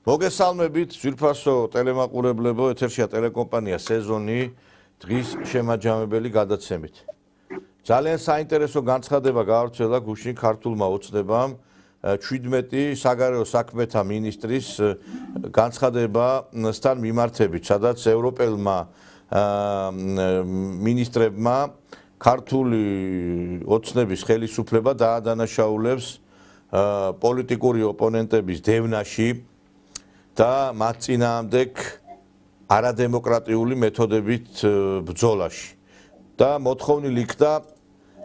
მოგესალმებით, ძვირფასო ტელემაყურებლებო, ეთერშია ტელეკომპანია სეზონი დღის შემაჯამებელი გადაცემით. ძალიან საინტერესო განცხადება გაავრცელა გუშინ ქართულმა ოცნებამ 17 საგარეო საქმეთა მინისტრის განცხადებასთან მიმართებით, სადაც ევროპელმა მინისტრებმა ქართული ოცნების ხელისუფლება დაადანაშაულებს პოლიტიკური ოპონენტების დევნაში და მათ წინააღმდეგ არადემოკრატიული მეთოდებით ბრძოლაში და მოთხოვნილი იქნა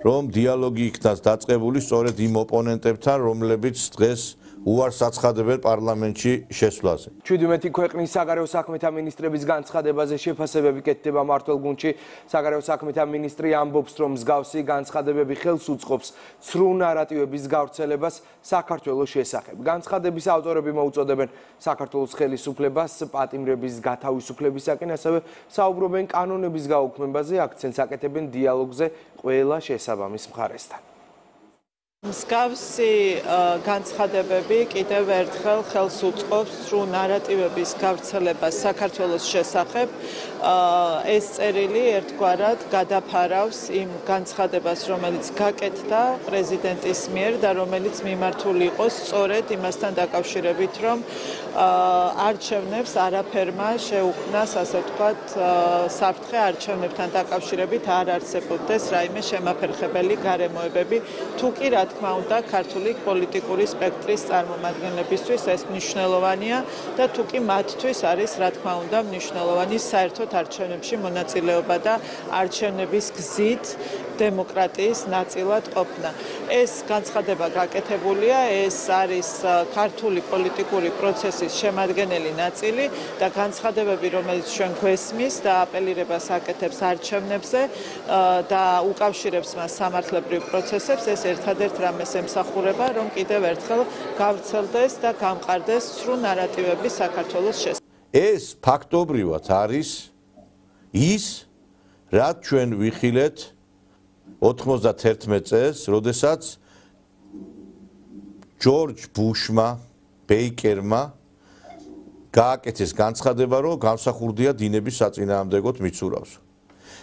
რომ დიალოგი იქნას დაწყებული სწორედ იმ ოპონენტებთან რომლებიც დღეს უარს აცხადებენ პარლამენტში შესვლაზე. 17 ქვეყნის საგარეო საქმეთა მინისტრების განცხადებაზე შეფასებები კეთდება მმართველ გუნდში. საგარეო საქმეთა მინისტრი ამბობს, რომ მსგავსი განცხადებები ხელს უწყობს ცრუ ნარატივების გავრცელებას საქართველოს შესახებ. განცხადების ავტორები მოუწოდებენ საქართველოს ხელისუფლებას პატიმრების გათავისუფლებისაკენ, ასევე საუბრობენ კანონების გაუქმებაზე, აქცენტს აკეთებენ დიალოგზე ყველა შესაბამის მხარესთან. მსგავსი განცხადებები კიდევ ერთხელ ხელს უწყობს ცრუ ნარატივების გავრცელებას საქართველოს შესახებ. ეს წერილი ერთგვარად გადაფარავს იმ განცხადებას, რომელიც გაკეთდა პრეზიდენტის მიერ და რომელიც მიმართული იყო სწორედ იმასთან დაკავშირებით, რომ არჩევნებს არაფერმა შეუქმნას, ასე ვთქვათ, საფრთხე არჩევნებთან დაკავშირებით არ არსებობდეს რაიმე შემაფერხებელი გარემოებები, თუ კი რა თქმა უნდა ქართული პოლიტიკური სპექტრის წარმომადგენლებისთვის ეს მნიშვნელოვანია და თუ კი მათთვის არის რა თქმა უნდა მნიშვნელოვანი საერთოდ არჩევნებში მონაწილეობა და არჩევნების გზით დემოკრატიის ნაწილად ყოფნა. ეს განცხადება გაკეთებულია, ეს არის ქართული პოლიტიკური პროცესის შემადგენელი ნაწილი და განცხადებები, რომელიც ჩვენ გვესმის და აპელირებას აკეთებს არჩევნებზე და უკავშირებს მას სამართლებრივ პროცესებს, ეს ერთადერთ რამეს ემსახურება, რომ კიდევ ერთხელ გავრცელდეს და გამყარდეს ცრუ ნარატივები საქართველოს შესახებ. ეს ფაქტობრივად არის ის, რაც ჩვენ ვიხილეთ 91 წელს, როდესაც ჯორჯ ბუშმა, ბეიკერმა გააკეთეს განცხადება, რომ გამსახურდია დინების საწინააღმდეგოდ მიცურავს.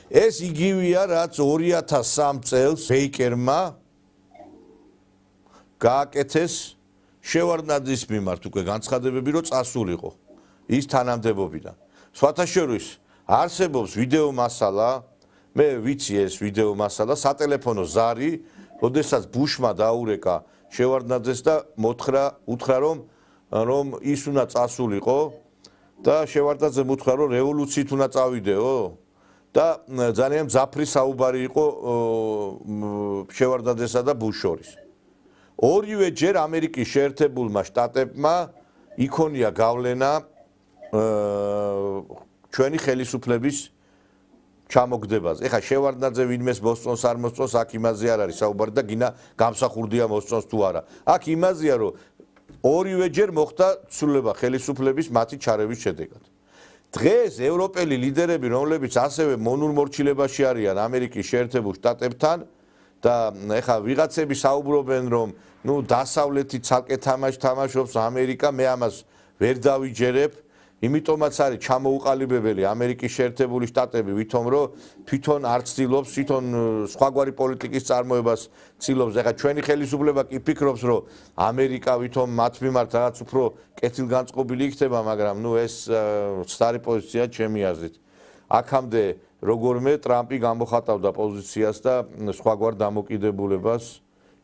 ეს იგივეა, რაც 2003 წელს ბეიკერმა გააკეთეს შევარდნაძის მიმართ უკვე განცხადებები, რომ წასულიყო ის თანამდებობიდან. სხვათა შორის არსებობს ვიდეო მასალა, მე ვიცი ეს ვიდეო მასალა, სატელეფონო ზარი, როდესაც ბუშმა დაურეკა შევარდნაძეს და უთხრა რომ ის უნდა წასულიყო და შევარდნაძემ უთხრა რომ რევოლუციით უნდა წავიდეო და ძალიან მძაფრი საუბარი იყო შევარდნაძესა და ბუშ შორის. ორივე ჯერ ამერიკის შეერთებულმა შტატებმა იქონია გავლენა ჩვენი ხელისუფლების ჩამოგდებაზე. ეხლა შევარდნაძე ვინმეს მოსწონს არ მოსწონს, აქ იმაზე არ არის საუბარი და გინა გამსახურდია მოსწონს თუ არა. აქ იმაზეა, რომ ორივე ჯერ მოხდა ცვლილება ხელისუფლების მათი ჩარევის შედეგად. დღეს ევროპელი ლიდერები, რომლებიც ასევე მონურმორჩილებაში არიან ამერიკის შეერთებულ შტატებთან და ეხლა ვიღაცები საუბრობენ, რომ დასავლეთი ცალკე თამაშობს ამერიკა, მე ამას ვერ დავიჯერებ. იმიტომაც არის ჩამოუყალიბებელი ამერიკის შეერთებული შტატები, თვითონ არ ცდილობს, თვითონ სხვაგვარი პოლიტიკის წარმოებას ცდილობს. ეხლა ჩვენი ხელისუფლება კი ფიქრობს, რომ ამერიკა ვითომ მათ მიმართ რაღაც უფრო კეთილგანწყობილი იქნება, მაგრამ ეს სწარი პოზიცია ჩემი აზრით. აქამდე როგორმე ტრამპი გამოხატავდა პოზიციას და სხვაგვარ დამოკიდებულებას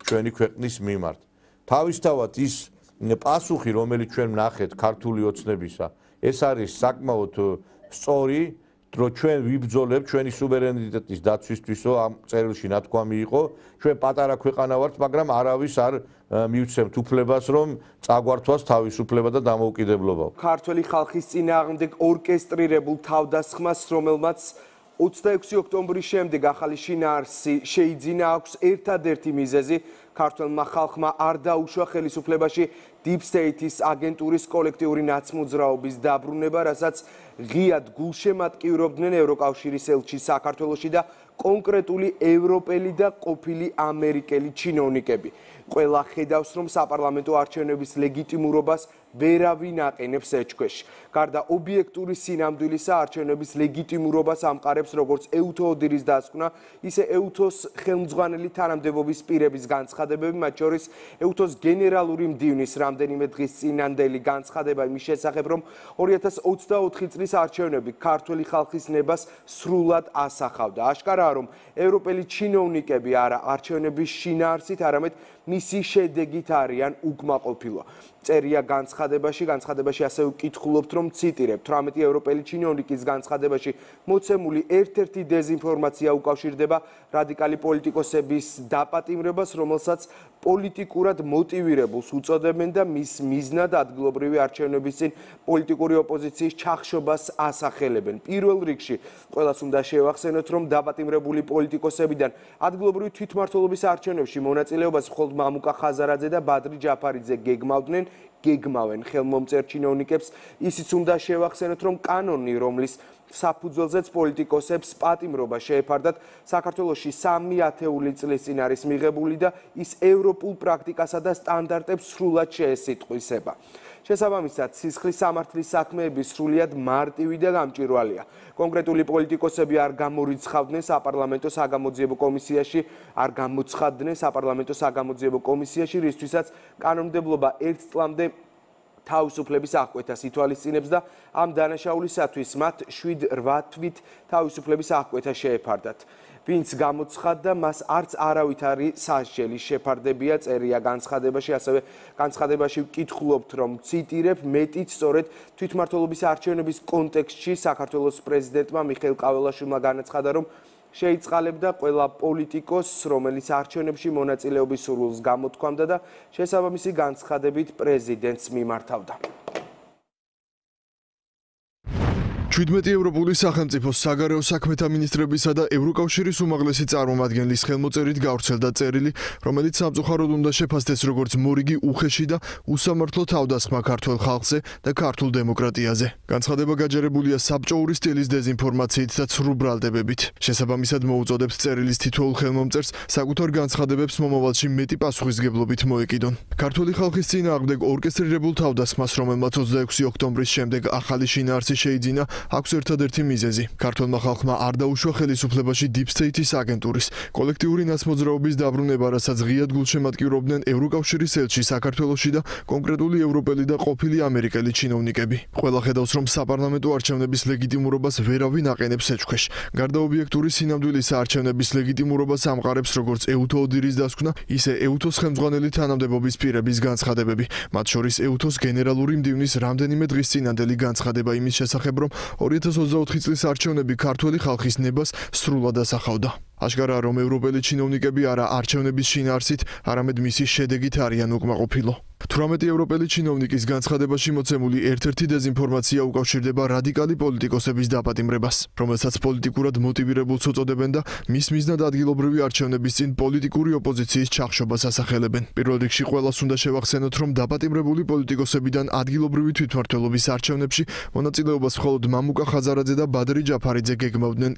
ჩვენი ქვეყნის მიმართ. თავისთავად ის პასუხი, რომელიც ჩვენ ვნახეთ ქართული ოცნებისა, ეს არის საკმაოდ სწორი, რომ ჩვენ ვიბრძოლებთ ჩვენი სუვერენიტეტის დაცვისთვისო ამ წერილში ნათქვამი იყო. ჩვენ პატარა ქვეყანა ვართ, მაგრამ არავის არ მივცემთ უფლებას, რომ წაგვართვას თავისუფლება და დამოუკიდებლობა. ქართველი ხალხის წინააღმდეგ ორკესტრირებულ თავდასხმას, რომელმაც 26 ოქტომბრის შემდეგ ახალი შინაარსი შეიძინა, აქვს ერთადერთი მიზეზი ქართველმა ხალხმა არ დაუშვა ხელისუფლებაში Deep State-ის აგენტურის კოლექტიური ნაცმოძრაობის დაბრუნება, რასაც ღიად გულშემატკივრობდნენ ევროკავშირის ელჩი საქართველოში და კონკრეტული ევროპელი და ყოფილი ამერიკელი ჩინოვნიკები. ყველა ხედავს, რომ საპარლამენტო არჩევნების ლეგიტიმურობას ვერავინ აყენებს ეჭქვეშ. გარდა ობიექტური სინამდვილისა, არჩევნების ლეგიტიმურობას ამყარებს როგორც ეუთო ოდირის დასკვნა, ისე ეუთოს ხელმძღვანელი თანამდებობის პირების განცხადებები, მათ შორის ეუთოს გენერალური მდივნის რამდენიმე დღის წინანდელი განცხადება იმის შესახებ, რომ 2024 წლის არჩევნები ქართველი ხალხის ნებას სრულად ასახავდა. აშკარაა, რომ ევროპელი ჩინოვნიკები არა არჩევნების შინაარსით, არამედ მისი შედეგით არიან უკმაყოფილო. წერია განცხადებაში ასევე ვკითხულობთ, რომ ციტირებ, 18 ევროპელი ჩინოვნიკის განცხადებაში მოცემული ერთ-ერთი დეზინფორმაცია უკავშირდება რადიკალი პოლიტიკოსების დაპატიმრებას, რომელსაც პოლიტიკურად მოტივირებულს უწოდებენ და მის მიზნად ადგილობრივი არჩევნების წინ პოლიტიკური ოპოზიციის ჩახშობას ასახელებენ. პირველ რიგში ყველას უნდა შევახსენოთ, რომ დაპატიმრებული პოლიტიკოსებიდან ადგილობრივი თვითმმართველობის არჩევნებში მონაწილეობას მხოლოდ მამუკა ხაზარაძე და ბადრი ჯაფარიძე გეგმავენ ხელმომწერ ჩინოვნიკებს. ისიც უნდა შევახსენოთ, რომ კანონი, რომლის საფუძველზეც პოლიტიკოსებს პატიმრობა შეეფარდათ, საქართველოში 3 ათეული წლის წინ არის მიღებული და ის ევროპულ პრაქტიკასა და სტანდარტებს სრულად შეესიტყვისება. შესაბამისად, სისხლის სამართლის საქმეები სრულიად მარტივი და გამჭვირვალეა. კონკრეტული პოლიტიკოსები არ გამორიცხავდნენ საპარლამენტო საგამოძიებო კომისიაში, რისთვისაც კანონმდებლობა 1 წლამდე თავისუფლების აღკვეთას ითვალისწინებს და ამ დანაშაულისათვის მათ 7-8 თვით თავისუფლების აღკვეთა შეეფარდათ. ვინც გამოცხადდა, მას არც არავითარი სასჯელი შეფარდებია, წერია განცხადებაში, ასევე განცხადებაში ვკითხულობთ, რომ ციტირებ, მეტიც სწორედ თვითმმართველობის არჩევნების კონტექსტში საქართველოს პრეზიდენტმა მიხეილ ყაველაშვილმა განაცხადა, რომ შეიწყალებდა ყველა პოლიტიკოსს, რომელიც არჩევნებში მონაწილეობის სურვილს გამოთქვამდა და შესაბამისი განცხადებით პრეზიდენტს მიმართავდა. 17 ევროპული სახელმწიფოს საგარეო საქმეთა მინისტრებისა და ევროკავშირის უმაღლესი წარმომადგენლის ხელმოწერით გავრცელდა წერილი, რომელიც სამწუხაროდ უნდა შეფასდეს როგორც მორიგი უხეში და უსამართლო თავდასხმა ქართულ ხალხზე და ქართულ დემოკრატიაზე. განცხადება გაჯერებულია საბჭოური სტილის დეზინფორმაციით და ცრუ ბრალდებებით. შესაბამისად მოუწოდებთ წერილის თითოეულ ხელმომწერს საკუთარ განცხადებებს მომავალში მეტი პასუხისგებლობით მოეკიდონ. ქართული ხალხის წინააღმდეგ ორკესტრირებულ თავდასხმას, რომელმაც 26 ოქტომბრის შემდეგ ახალი შინაარსი შეიძინა, აქვს ერთადერთი მიზეზი. ქართულმა ხალხმა არ დაუშვა ხელისუფლებაში Deep State-ის აგენტურის კოლექტიური ნაცმოძრაობის დაბრუნება, რასაც ღიად გულშემატკივრობდნენ ევროკავშირის ელჩი საქართველოში და კონკრეტული ევროპელი და ყოფილი ამერიკელი ჩინოვნიკები. ყველა ხედავს, რომ საპარლამენტო არჩევნების ლეგიტიმურობას ვერავინ აყენებს ეჭქვეშ. გარდა ობიექტური სინამდვილისა, არჩევნების ლეგიტიმურობას ამყარებს როგორც ეუთო ოდირის დასკვნა, ისე ეუთოს ხელმძღვანელი თანამდებობის პირების განცხადებები, მათ შორის ეუთოს გენერალური მდივნის რამდენიმე დღის წინანდელი განცხადება იმის შესახებ, რომ 2024 წლის არჩევნები ქართველი ხალხის ნებას სრულად ასახავდა. აშკარაა, რომ ევროპელი ჩინოვნიკები არა არჩევნების შინაარსით, არამედ მისი შედეგით არიან უკმაყოფილო. 18 ევროპელი ჩინოვნიკის განცხადებაში მოცემული ერთ-ერთი დეზინფორმაცია უკავშირდება რადიკალი პოლიტიკოსების დაპატიმრებას, რომელსაც პოლიტიკურად მოტივირებულს უწოდებენ და მის მიზნად ადგილობრივი არჩევნების წინ პოლიტიკური ოპოზიციის ჩახშობას ასახელებენ. პირველ რიგში ყველას უნდა შევახსენოთ, რომ დაპატიმრებული პოლიტიკოსებიდან ადგილობრივი თვითმმართველობის არჩევნებში მონაწილეობას მხოლოდ მამუკა ხაზარაძე და ბადრი ჯაფარიძე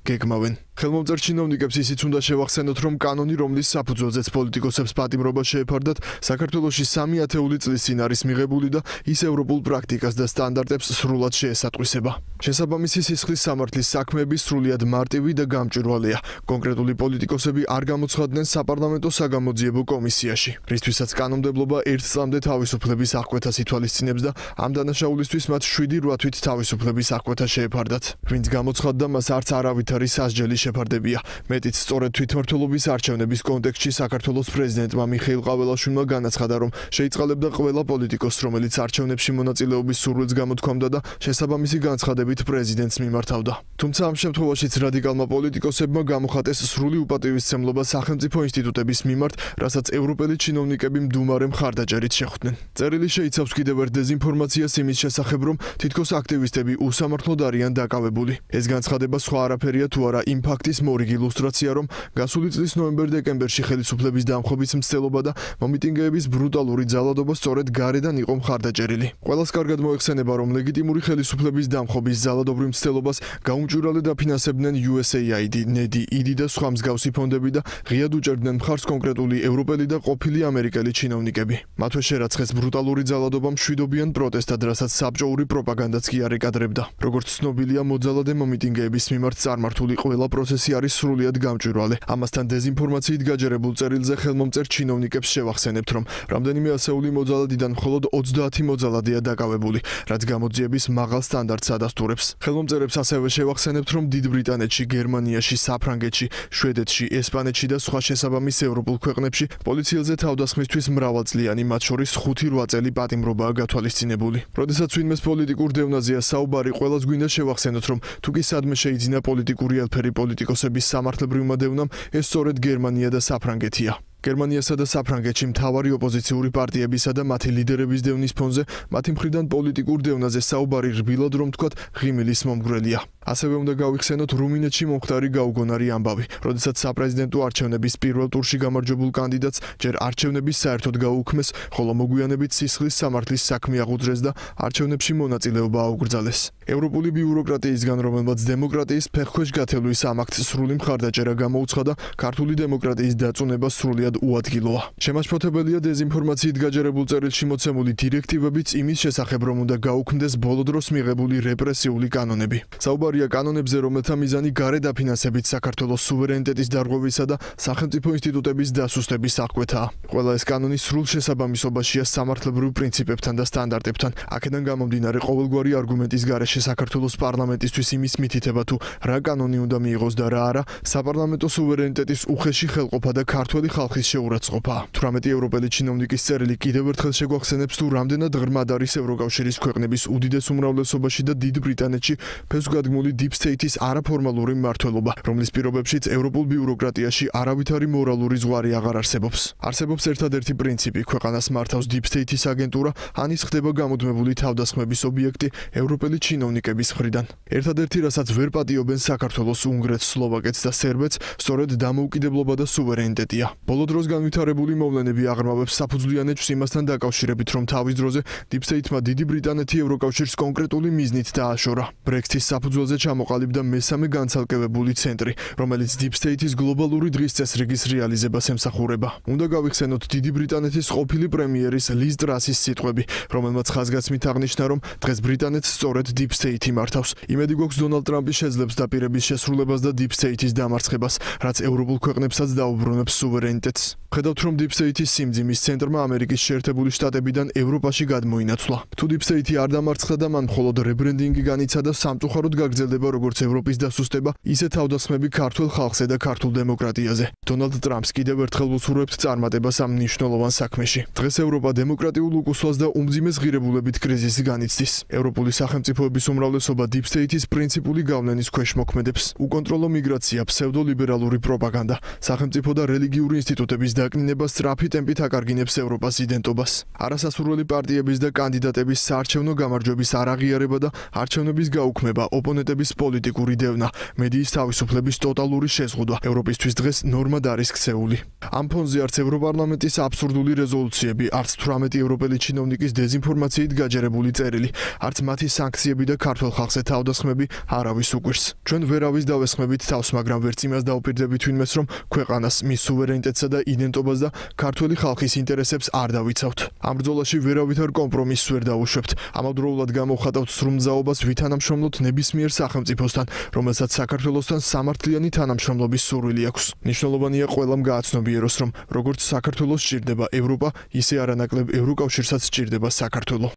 გეგმავენ. ხელმომწერ ჩინოვნიკებს ისიც უნდა შევახსენოთ, რომ კანონი, რომლის საფუძველზეც პოლიტიკოსებს პატიმრობა შეეფარდათ, საქართველოში 3 ათეული წლის წინ არის მიღებული და ის ევროპულ პრაქტიკას და სტანდარტებს სრულად შეესატყვისება. შესაბამისი სისხლის სამართლის საქმეები სრულიად მარტივი და გამჭვირვალეა. კონკრეტული პოლიტიკოსები არ გამოცხადდნენ საპარლამენტო საგამოძიებო კომისიაში, რისთვისაც კანონმდებლობა 1 წლამდე თავისუფლების აღკვეთას ითვალისწინებს და ამ დანაშაულისთვის მათ 7-8 თვით თავისუფლების აღკვეთა შეეფარდათ. ვინც გამოცხადდა, მას არც არავითარი სასჯელი შეფარდებია. მეტიც სწორედ თვითმმართველობის არჩევნების კონტექსტში საქართველოს პრეზიდენტმა მიხეილ ყაველაშვილმა განაცხადა, რომ შეიწყალებდა ყველა პოლიტიკოსს, რომელიც არჩევნებში მონაწილეობის სურვილს გამოთქვამდა და შესაბამისი განცხადებით პრეზიდენტს მიმართავდა. თუმცა ამ შემთხვევაშიც რადიკალმა პოლიტიკოსებმა გამოხატეს სრული უპატივისცემლობა სახელმწიფო ინსტიტუტების მიმართ, რასაც ევროპელი ჩინოვნიკები მდუმარე მხარდაჭერით შეხვდნენ. წერილი შეიცავს კიდევ ერთ დეზინფორმაციას იმის შესახებ, რომ თითქოს აქტივისტები უსამართლოდ არიან დაკავებული. ეს განცხადება სხვა არაფერია თუ არა იმ ფაქტის მორიგი ილუსტრაცია, რომ გასული წლის ნოემბერ-დეკემბერში ხელისუფლების დამხობის მცდელობა და მომიტინგეების ბრუტალური ძალადობა სწორედ გარედან იყო მხარდაჭერილი. ყველას კარგად მოეხსენება, რომ ლეგიტიმური ხელისუფლების დამხობის ზალადობრივ მცდელობას გაუმჭვირვალედ აფინანსებდნენ USAID, NEDI, ID და სხვა მსგავსი ფონდები და ღიად უჭერდნენ მხარს კონკრეტული ევროპელი და ყოფილი ამერიკელი ჩინოვნიკები. მათვე შერაცხეს ბრუტალური ძალადობა მშვიდობიან პროტესტად, რასაც საბჭოური პროპაგანდაც კი არ ეკადრებდა. როგორც ცნობილია, მოძალადე მიტინგეების მიმართ წარმართული ყველა პროცესი არის სრულიად გამჭვირვალე. ამასთან დეზინფორმაციით გაჯერებულ წერილზე ხელმომწერ ჩინოვნიკებს შევახსენებთ, რომ რამდენიმე ასეული მოძალადიდან მხოლოდ 30 მოძალადეა დაკავებული, რაც გამოძიების მაღალ სტანდარტს ადასტურებს. ხელმომწერებს ასევე შევახსენებთ, რომ დიდ ბრიტანეთში, გერმანიაში, საფრანგეთში, შვედეთში, ესპანეთში და სხვა შესაბამის ევროპულ ქვეყნებში პოლიციელზე თავდასხმისთვის მრავალწლიანი, მათ შორის 5-8 წელი პატიმრობაა გათვალისწინებული. როდესაც ვინმეს პოლიტიკურ დევნაზეა საუბარი, ყველას გვინდა შევახსენოთ, რომ თუ კი სადმე შეიძინა პოლიტიკური ელფერი პოლიტიკოსების სამართლებრივმა დევნამ, ეს სწორედ გერმანია და საფრანგეთია. გერმანიასა და საფრანგეთში მთავარი ოპოზიციური პარტიებისა და მათი ლიდერების დევნის ფონზე მათი მხრიდან პოლიტიკურ დევნაზე საუბარი რბილად რომ თქვათ ღიმილის მომგვრელია. ასევე უნდა გავიხსენოთ რუმინეთში მომხდარი გაუგონარი ამბავი, როდესაც საპრეზიდენტო არჩევნების პირველ ტურში გამარჯვებულ კანდიდატს ჯერ არჩევნების საერთოდ გაუქმეს, ხოლო მოგვიანებით სისხლის სამართლის საქმე აღუძრეს და არჩევნებში მონაწილეობა აუკრძალეს. ევროპული ბიუროკრატიისგან, რომელმაც დემოკრატიის ფეხქვეშ გათევლის ამ აქტს სრული მხარდაჭერა გამოუცხადა, ქართული დემოკრატიის დაწუნება სრულიად უადგილოა. შემაშფოთებელია დეზინფორმაციით გაჯერებულ წერილში მოცემული დირექტივებიც იმის შესახებ, რომ უნდა გაუქმდეს ბოლო დროს მიღებული რეპრესიული კანონები. საუბარია კანონებზე, რომელთა მიზანი გარეთ დაფინანსებით საქართველოს სუვერენიტეტის დარღვევისა და სახელმწიფო ინსტიტუტების დასუსტების აღკვეთაა. ყველა ეს კანონი სრულ შესაბამისობაშია სამართლებრივ პრინციპებთან და სტანდარტებთან. აქედან გამომდინარე, ყოველგვარი არგუმენტის გარეშე საქართველოს პარლამენტისთვის იმის მითითება თუ რა კანონი უნდა მიიღოს და რა არა, საპარლამენტო სუვერენიტეტის უხეში ხელყოფა და ქართველი ხალხის შეურაცხყოფა. 18 ევროპელი ჩინოვნიკის წერილი კიდევ ერთხელ შეგვახსენებს თუ რამდენად ღრმად არის ევროკავშირის ქვეყნების უდიდეს უმრავლესობაში და დიდ ბრიტანეთში ფესვგადგმული deep state-ის არაფორმალური მმართველობა, რომლის პირობებშიც ევროპულ ბიუროკრატიაში არავითარი მორალური ზღვარი აღარ არსებობს. არსებობს ერთადერთი პრინციპი, ქვეყანას მართავს deep state-ის აგენტურა, ან ის ხდება გამუდმებული თავდასხმების ობიექტი ევროპელი ჩინოვნიკების მხრიდან. ერთადერთი, რასაც ვერ პატიობენ საქართველოს, უნგრეთს, სლოვაკეთს და სერბეთს, სწორედ დამოუკიდებლობა და სუვერენიტეტია. ბოლო დროს განვითარებული მოვლენები აღრმავებს საფუძვლიანეჭვს იმასთან დაკავშირებით, რომ თავის დროზე deep state-მა დიდი ბრიტანეთი ევროკავშირს კონკრეტული მიზნით დააშორა. Brexit-ის საფუძველზე ჩამოყალიბდა მესამე განცალკევებული ცენტრი, რომელიც deep state-ის გლობალური დღის წესრიგის რეალიზებას ემსახურება. უნდა გავიხსენოთ დიდი ბრიტანეთის ყოფილი პრემიერის ლიz ტრასის სიტყვები, რომელმაც ხაზგასმით აღნიშნა, რომ დღეს ბრიტანეთს სწორედ deep state-ი მართავს. იმედი გვაქვს დონალდ ტრამპის შეძლებს დაპირების შესრულებას და deep state-ის დამარცხებას, რაც ევროპულ ქვეყნებსაც დაუბრუნებს სუვერენიტეტს. ხედავთ, რომ deep state-ის სიმძიმის ცენტრმა ამერიკის შეერთებული შტატებიდან ევროპაში გადმოინაცვლა. თუ deep state-ი არ დამარცხდა და მან მხოლოდ რებრენდინგი განიცადა, სამწუხაროდ გაგრძელდება როგორც ევროპის დასუსტება, ისე თავდასხმები ქართულ ხალხზე და ქართულ დემოკრატიაზე. დონალდ ტრამპს კიდევ ერთხელ ვუსურვებთ წარმატებას ამ მნიშვნელოვან საქმეში. დღეს ევროპა დემოკრატიულ უკუსლას და უმძიმეს ღირებულებით კრიზისს განიცდის. ევროპული სახელმწიფოების უმრავლესობა deep state-ის პრინციპული გავლენის ქვეშ მოქმედებს. უკონტროლო მიგრაცია, ფსევდოლიბერალური პროპაგანდა, სახელმწიფო და რელიგიური ინსტიტუტების დაკნინება სწრაფი ტემპით აკარგინებს ევროპას იდენტობას. არასასურველი პარტიების და კანდიდატების საარჩევნო გამარჯვების არაღიარება და არჩევნების გაუქმება, ოპონენტების პოლიტიკური დევნა, მედიის თავისუფლების ტოტალური შეზღუდვა ევროპისთვის დღეს ნორმად არის ქცეული. ამ ფონზე არც ევროპარლამენტის აბსურდული რეზოლუციები, არც 18 ევროპელი ჩინოვნიკის დეზინფორმაციით გაჯერებული წერილი, არც მათი სანქციები და ქართულ ხალხზე თავდასხმები არავის უყვირს. ჩვენ ვერავის დავესხმებით თავს, მაგრამ ვერც იმას დავუპირდებით ვინმეს, რომ ქვეყანას, მის სუვერენიტეტსა და იდენტობას და ქართული ხალხის ინტერესებს არ დავიცავთ. ამ ბრძოლაში ვერავითარ კომპრომისს ვერ დავუშვებთ. ამავდროულად გამოვხატავთ სრულმგზაობას ვითანამშრომლოთ ნებისმიერ სახელმწიფოსთან, რომელსაც საქართველოსთან სამართლიანი თანამშრომლობის სურვილი აქვს. მნიშვნელოვანია ყველამ გააცნობიეროს, რომ როგორც საქართველოს სჭირდება ევროპა, ისე არანაკლებ ევროკავშირსაც სჭირდება საქართველო.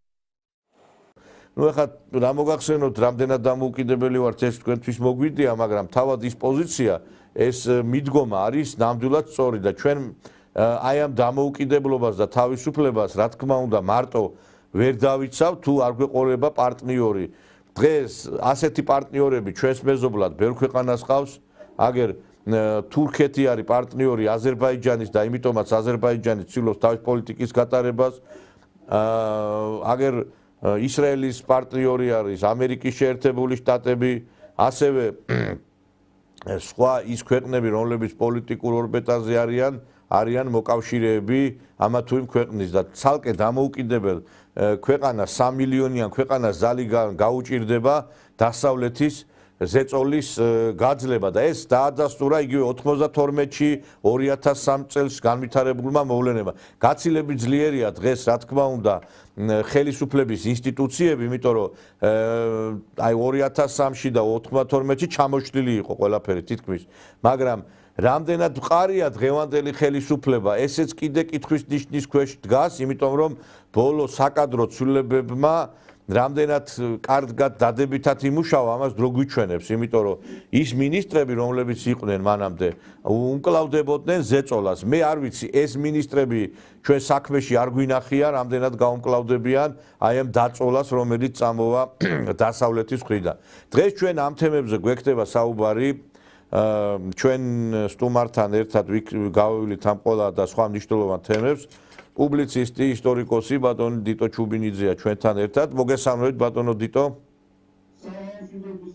ეხლა რა მოგახსენოთ, რამდენად დამოუკიდებელი ვართ, ეს თქვენთვის მოგვიდია, მაგრამ თავად ის პოზიცია, ეს მიდგომა არის ნამდვილად სწორი და ჩვენ აი ამ დამოუკიდებლობას და თავისუფლებას, რა თქმა უნდა, მარტო ვერ დავიცავ, თუ არ გვეყოლება პარტნიორი. დღეს ასეთი პარტნიორები ჩვენს მეზობლად ბევრ ქვეყანას ყავს, აგერ თურქეთი არის პარტნიორი აზერბაიჯანის და იმიტომაც აზერბაიჯანი ცდილობს თავის პოლიტიკის გატარებას. აგერ ისრაელის პარტნიორი არის ამერიკის შეერთებული შტატები, ასევე სხვა ის ქვეყნები, რომლებიც პოლიტიკურ ორბიტაზე არიან, არიან მოკავშირეები ამა თუ იმ ქვეყნის და ცალკე დამოუკიდებელ ქვეყანას 3 მილიონიან ქვეყანას ზალიგან გაუჭირდება დასავლეთის ზეწოლის გაძლება და ეს დაადასტურა იგივე 92-ში 2003 წელს განვითარებულმა მოვლენებმა. გაცილებით ძლიერია დღეს რა თქმა უნდა ხელისუფლების ინსტიტუციები, იმიტომ რომ აი 2003-ში და 92-ში ჩამოშლილი იყო ყველაფერი თითქმის, მაგრამ რამდენად მყარია დღევანდელი ხელისუფლება, ესეც კიდე კითხვის ნიშნის ქვეშ დგას, იმიტომ რომ ბოლო საკადრო ცვლილებებმა რამდენად კარგად დადებითად იმუშავა, ამას დრო გვიჩვენებს, იმიტომ რომ ის მინისტრები, რომლებიც იყვნენ მანამდე, უმკლავდებოდნენ ზეწოლას. მე არ ვიცი, ეს მინისტრები ჩვენ საქმეში არ გვინახია, რამდენად გაუმკლავდებიან აი ამ დაწოლას, რომელიც წამოვა დასავლეთის მხრიდან. დღეს ჩვენ ამ თემებზე გვექნება საუბარი ჩვენ სტუმართან ერთად გავივლით ამ ყველა და სხვა მნიშვნელოვან თემებს. პუბლიცისტი, ისტორიკოსი ბატონი დიტო ჩუბინიძეა ჩვენთან ერთად. მოგესალმებით ბატონო დიტო.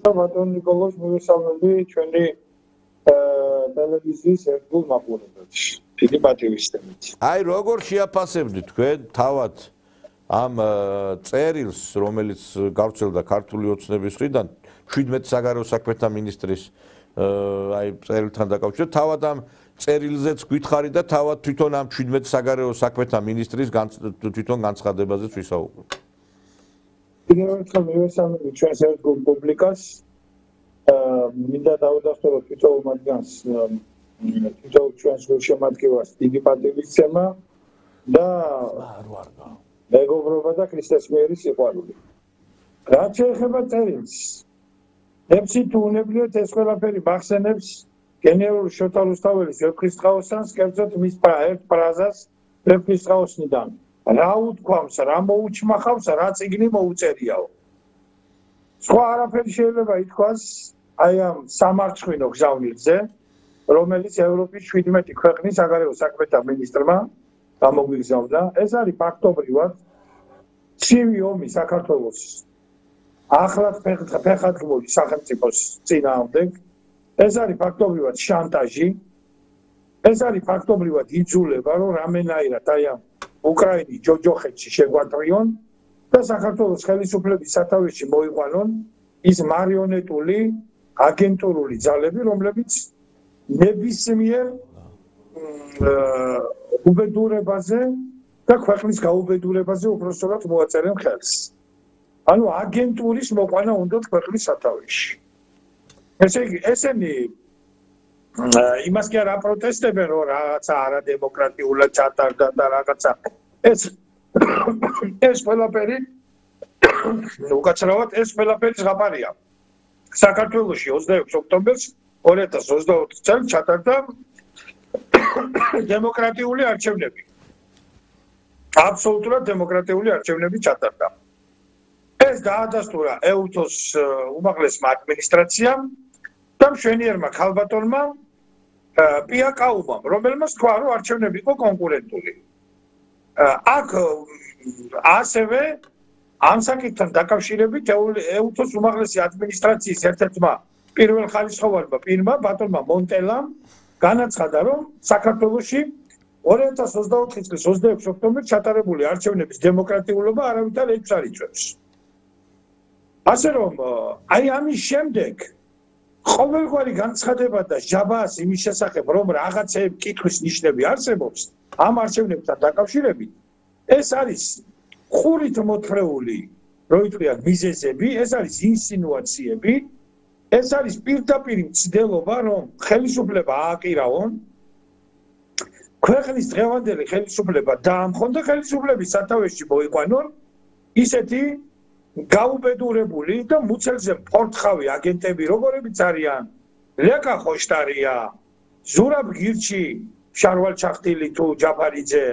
ბატონ ნიკოლოზ, მოგესალმები ჩვენი ტელევიზიის ერთგულ მაყურებელს. დიდი პატივისცემით. აი როგორ შეაფასებდით თქვენ თავად ამ წერილს, რომელიც გავრცელდა ქართული ოცნების მხრიდან 17 საგარეო საქმეთა მინისტრის აი წერილთან დაკავშირებით, თავად ამ წერილზეც გითხარი და თავად თვითონ ამ 17 საგარეო საქმეთა მინისტრის თვითონ განცხადებაზეც ვისაუბროთ. კიდევ ერთხელ მივესალმები ჩვენს ერთგულ პუბლიკას. მინდა დავადასტურო თვითონ მათგანს, თვითონ ჩვენს გულშემატკივარს დიდი პატივისცემა და მეგობრობა და ქრისტესმიერი სიყვარული. რაც შეეხება წერილს, ემსი თუ უნებლიეთ ეს ყველაფერი მახსენებს გენერალ შოთა რუსთაველის ვეფხისტყაოსანს, კერძოდ მის ერთ ფრაზას ვეფხისტყაოსნიდან. რა უთქვამს, რა მოუჩმახავს, რა წიგნი მოუწერიაო. სხვა არაფერი შეიძლება ითქვას აი ამ სამარცხვინო გზავნილზე, რომელიც ევროპის 17 ქვეყნის საგარეო საქმეთა მინისტრმა გამოგვიგზავნა. ეს არის ფაქტობრივად ცივი ომი საქართველოს ახლად ფეხადღმული სახელმწიფოს წინააღმდეგ. ეს არის ფაქტობრივად შანტაჟი. ეს არის ფაქტობრივად იძულება, რომ რამენაირად აი ამ უკრაინის ჯოჯოხეთში შეგვატრიონ და საქართველოს ხელისუფლების სათავეში მოიყვანონ ის მარიონეტული აგენტურული ძალები, რომლებიც ნებისმიერ უბედურებაზე და ქვეყნის გაუბედურებაზე უпроსტად მოაწერენ ხელს. ანუ აგენტურის მოყვანა უნდათ ქვეყნის სათავეში. ესე იგი, ესენი იმას კი არ აპროტესტებენ, რომ რაღაცა არადემოკრატიულად ჩატარდა და რაღაცა ეს ყველაფერი უკაცრავად ეს ყველაფერი ზღაპარია. საქართველოში 26 ოქტომბერს 2024 წელს ჩატარდა დემოკრატიული არჩევნები. აბსოლუტურად დემოკრატიული არჩევნები ჩატარდა. ეს დაადასტურა ეუთოს უმაღლესმა ადმინისტრაციამ და მშვენიერმა ქალბატონმა პიაკაუმამ, რომელმაც თქვა, რომ არჩევნები იყო კონკურენტული. აქ ასევე ამ საკითხთან დაკავშირებით ეუთოს უმაღლესი ადმინისტრაციის ერთ-ერთმა პირველხარისხოვანმა პირმა, ბატონმა მონტელამ, განაცხადა, რომ საქართველოში 2024 წლის 26 ოქტომბერს ჩატარებული არჩევნების დემოკრატიულობა არავითარ ეჭვს არ იწვევს. ასე რომ, აი ამის შემდეგ ყოველგვარი განცხადება და ჟაბას იმის შესახებ, რომ რაღაცეები კითხვის ნიშნები არსებობს ამ არჩევნებთან დაკავშირებით, ეს არის ხურით მოთხრეული, რო ითქვია მიზეზები, ეს არის ინსინუაციები, ეს არის პირდაპირი მცდელობა, რომ ხელისუფლება ააკირავონ, ქვეყნის დღევანდელი ხელისუფლება დაამხონ და ხელისუფლების სათავეში მოიყვანონ ისეთი გაუბედურებული და მუცელზე პორტხავი აგენტები, როგორებიც არიან ლეკა ხოშტარია, ზურაბ გირჩი, შარვალ ჩახტილი თუ ჯაფარიძე,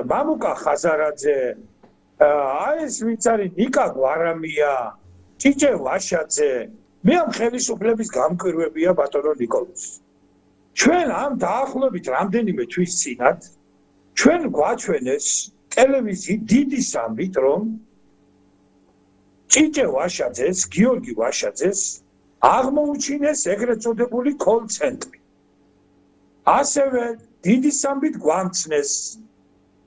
მამუკა ხაზარაძე, ეს ვინც არის ნიკა გვარამია, ჭიჭე ვაშაძე, მე ამ ხელისუფლების გამკვირვებია ბატონო ნიკოლოზ. ჩვენ ამ დაახლოებით რამდენიმე თვის წინათ ჩვენ გვაჩვენეს ტელევიზიით დიდი სამბით, რომ ჭიჭე ვაშაძეს, გიორგი ვაშაძეს აღმოუჩინეს ეგრეთ წოდებული კოლ-ცენტრი. ასევე დიდი სამბით გვამცნეს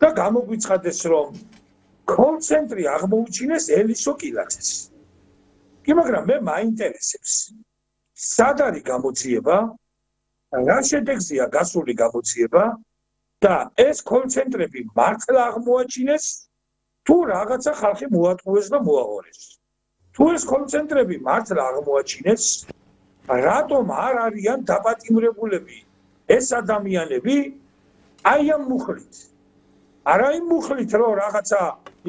და გამოგვიცხადეს რომ კოლ-ცენტრი აღმოუჩინეს ელისო კილაძეს. კი მაგრამ მე მაინტერესებს სად არის გამოძიება, რა შედეგზეა გასული გამოძიება და ეს კოლ-ცენტრები მართლა აღმოაჩინეს თუ რაღაცა ხალხი მოატყუეს და მოაღორეს. თუ ეს კოლ-ცენტრები მართლა აღმოაჩინეს, რატომ არ არიან დაპატიმრებულები ეს ადამიანები აი ამ მუხლით? არა იმ მუხლით, რომ რაღაცა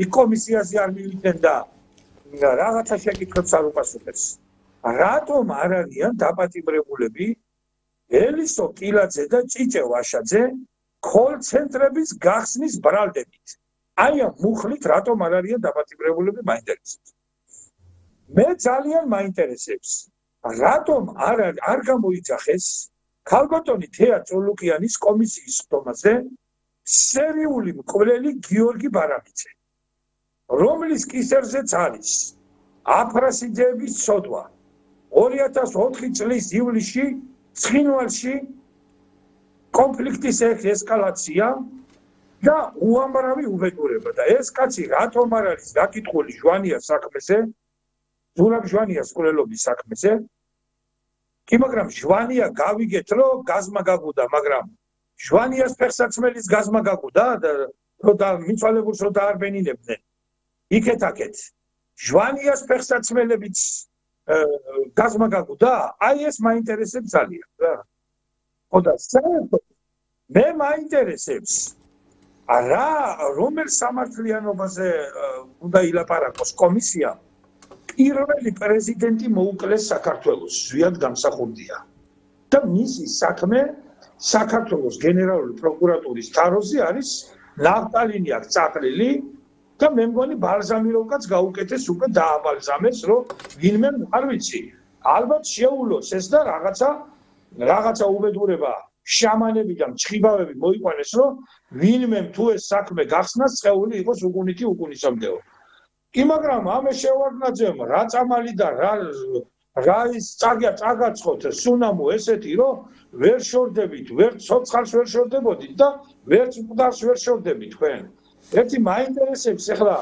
იქ კომისიაზე არ მივიდნენ და რაღაცა შეკითხვებს არ უპასუხეს. რატომ არ არიან დაპატიმრებულები ელისო კილაძე და ჭიჭე ვაშაძე კოლ-ცენტრების გახსნის ბრალდებით? აი ამ მუხლით რატომ არ არიან დაპატიმრებულები მაინტერესებს. მე ძალიან მაინტერესებს, რატომ არ გამოიძახეს ქალბატონი თეა წოლუკიანის კომისიის ხდომაზე სერიული მკვლელი გიორგი ბარამიძე, რომლის კისერზეც არის აფრასიძეების ცოდვა 2004 წლის ივლისში ცხინვალში კონფლიქტის ესკალაცია და უამრავი უბედურება და ეს კაცი რატომ არ არის დაკითხული ჟვანიას საქმეზე, ზურაბ ჟვანიას მკვლელობის საქმეზე? კი მაგრამ ჟვანია გავიგეთ რომ გაზმა გაგუდა, მაგრამ ჟვანიას ფეხსაცმელის გაზმა გაგუდა და მიცვალებულს რო დაარბენინებდნენ იქეთ-აქეთ. ჟვანიას ფეხსაცმელებიც გაზმა გაგუდა, აი ეს მაინტერესებს ძალიან რა. ხო და საერთოდ მე მაინტერესებს რა რომელ სამართლიანობაზე უნდა ილაპარაკოს კომისია პირველი პრეზიდენტი მოუკლეს საქართველოს ზვიად გამსახურდია და მისი საქმე საქართველოს გენერალური პროკურატურის თაროზე არის ნახტალინი აქ წაყრილი და მე მგონი ბალზამიროვკაც გაუკეთეს უკვე დააბალზამეს რომ ვინმე არ ვიცი ალბათ შეულოს ეს და რაღაცა უბედურება შამანები და მჭხიბავები მოიყვანეს რომ ვინმე თუ ეს საქმე გახსნას წეული იყოს უგუნითი უკუნისამდეო. კი მაგრამ ამე შევარდნაძემ რა წამალი და რა ის წაგაცხოთ სუნამო ესეთი რომ ვერ შორდებით, ვერ ცოცხალს ვერ შორდებოდით და ვერც მკვდარს ვერ შორდებით თქვენ. ერთი მაინტერესებს ახლა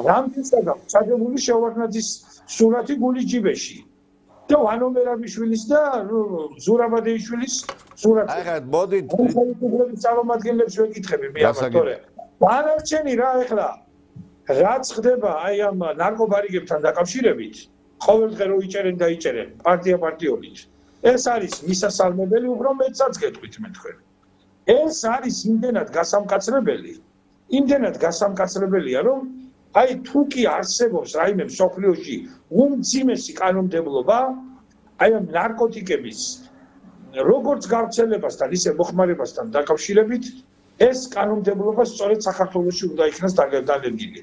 რამდენსაგან ჩადებული შევარდნაძის სურათი გული ჯიბეში და ვანო მერაბიშვილის და ზურაბადეიშვილის სურათი. ახლა მოდით ხელისუფლების წარმომადგენლებს ვეკითხები მე ამას თორე. დანარჩენი რა ახლა რაც ხდება აი ამ ნარკობარიგებთან დაკავშირებით, ყოველდღე რო იჭერენ და იჭერენ პარტიობით. ეს არის მისასალმებელი, უფრო მეტსაც გეტყვით მე თქვენ. ეს არის იმდენად გასამკაცრებელია, რომ აი თუ კი არსებობს რაიმე მსოფლიოში უმძიმესი კანონმდებლობა, აი ამ ნარკოტიკების როგორც გავრცელებასთან, ისე მოხმარებასთან დაკავშირებით, ეს კანონმდებლობა სწორედ საქართველოში უნდა იქნას დაგეგმილი.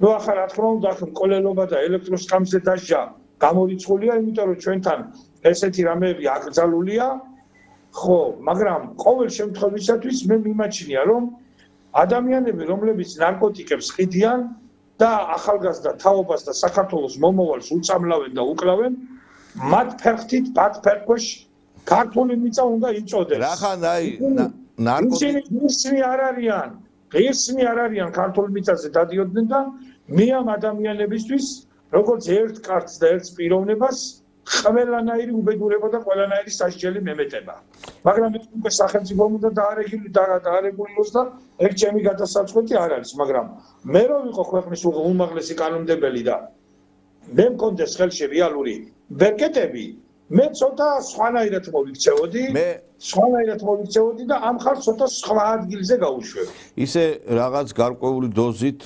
ნუ ახლა რა თქმა უნდა, მკვლელობა და ელექტროსკამზე დასჯა გამორიცხულია, იმიტომ რომ ჩვენთან ესეთი რამეები აკრძალულია, ხო, მაგრამ ყოველ შემთხვევისათვის მე მიმაჩნია, რომ ადამიანები, რომლებიც ნარკოტიკებს ყიდიან და ახალგაზრდა თაობას და საქართველოს მომავალს უწამლავენ და უკლავენ, მათ ფერხთით, მათ ფერქვეშ ქართული მიწა უნდა იწოდეს. რახან აი ნარკოტიკები ღირსნი არ არიან ქართულ მიწაზე დადიოდნენ და მე ამ ადამიანებისთვის როგორც ერთ კარტს და ერთ პიროვნებას ყველანაირი უბედურება და ყველანაირი სასჯელი მემეტება. მაგრამ ეს უკვე სახელმწიფომ უნდა დაარეგულიროს და ეგ ჩემი გადასაწყვეტი არ არის, მაგრამ მე რო ვიყო ქვეყნის უმაღლესი კანონმდებელი და მე მქონდეს ხელში რეალური ბერკეტები, მე ცოტა სხვანაირად მოვიქცეოდი და ამ ხალხს ცოტა სხვა ადგილზე გავუშვები. ისე რაღაც გარკვეული დოზით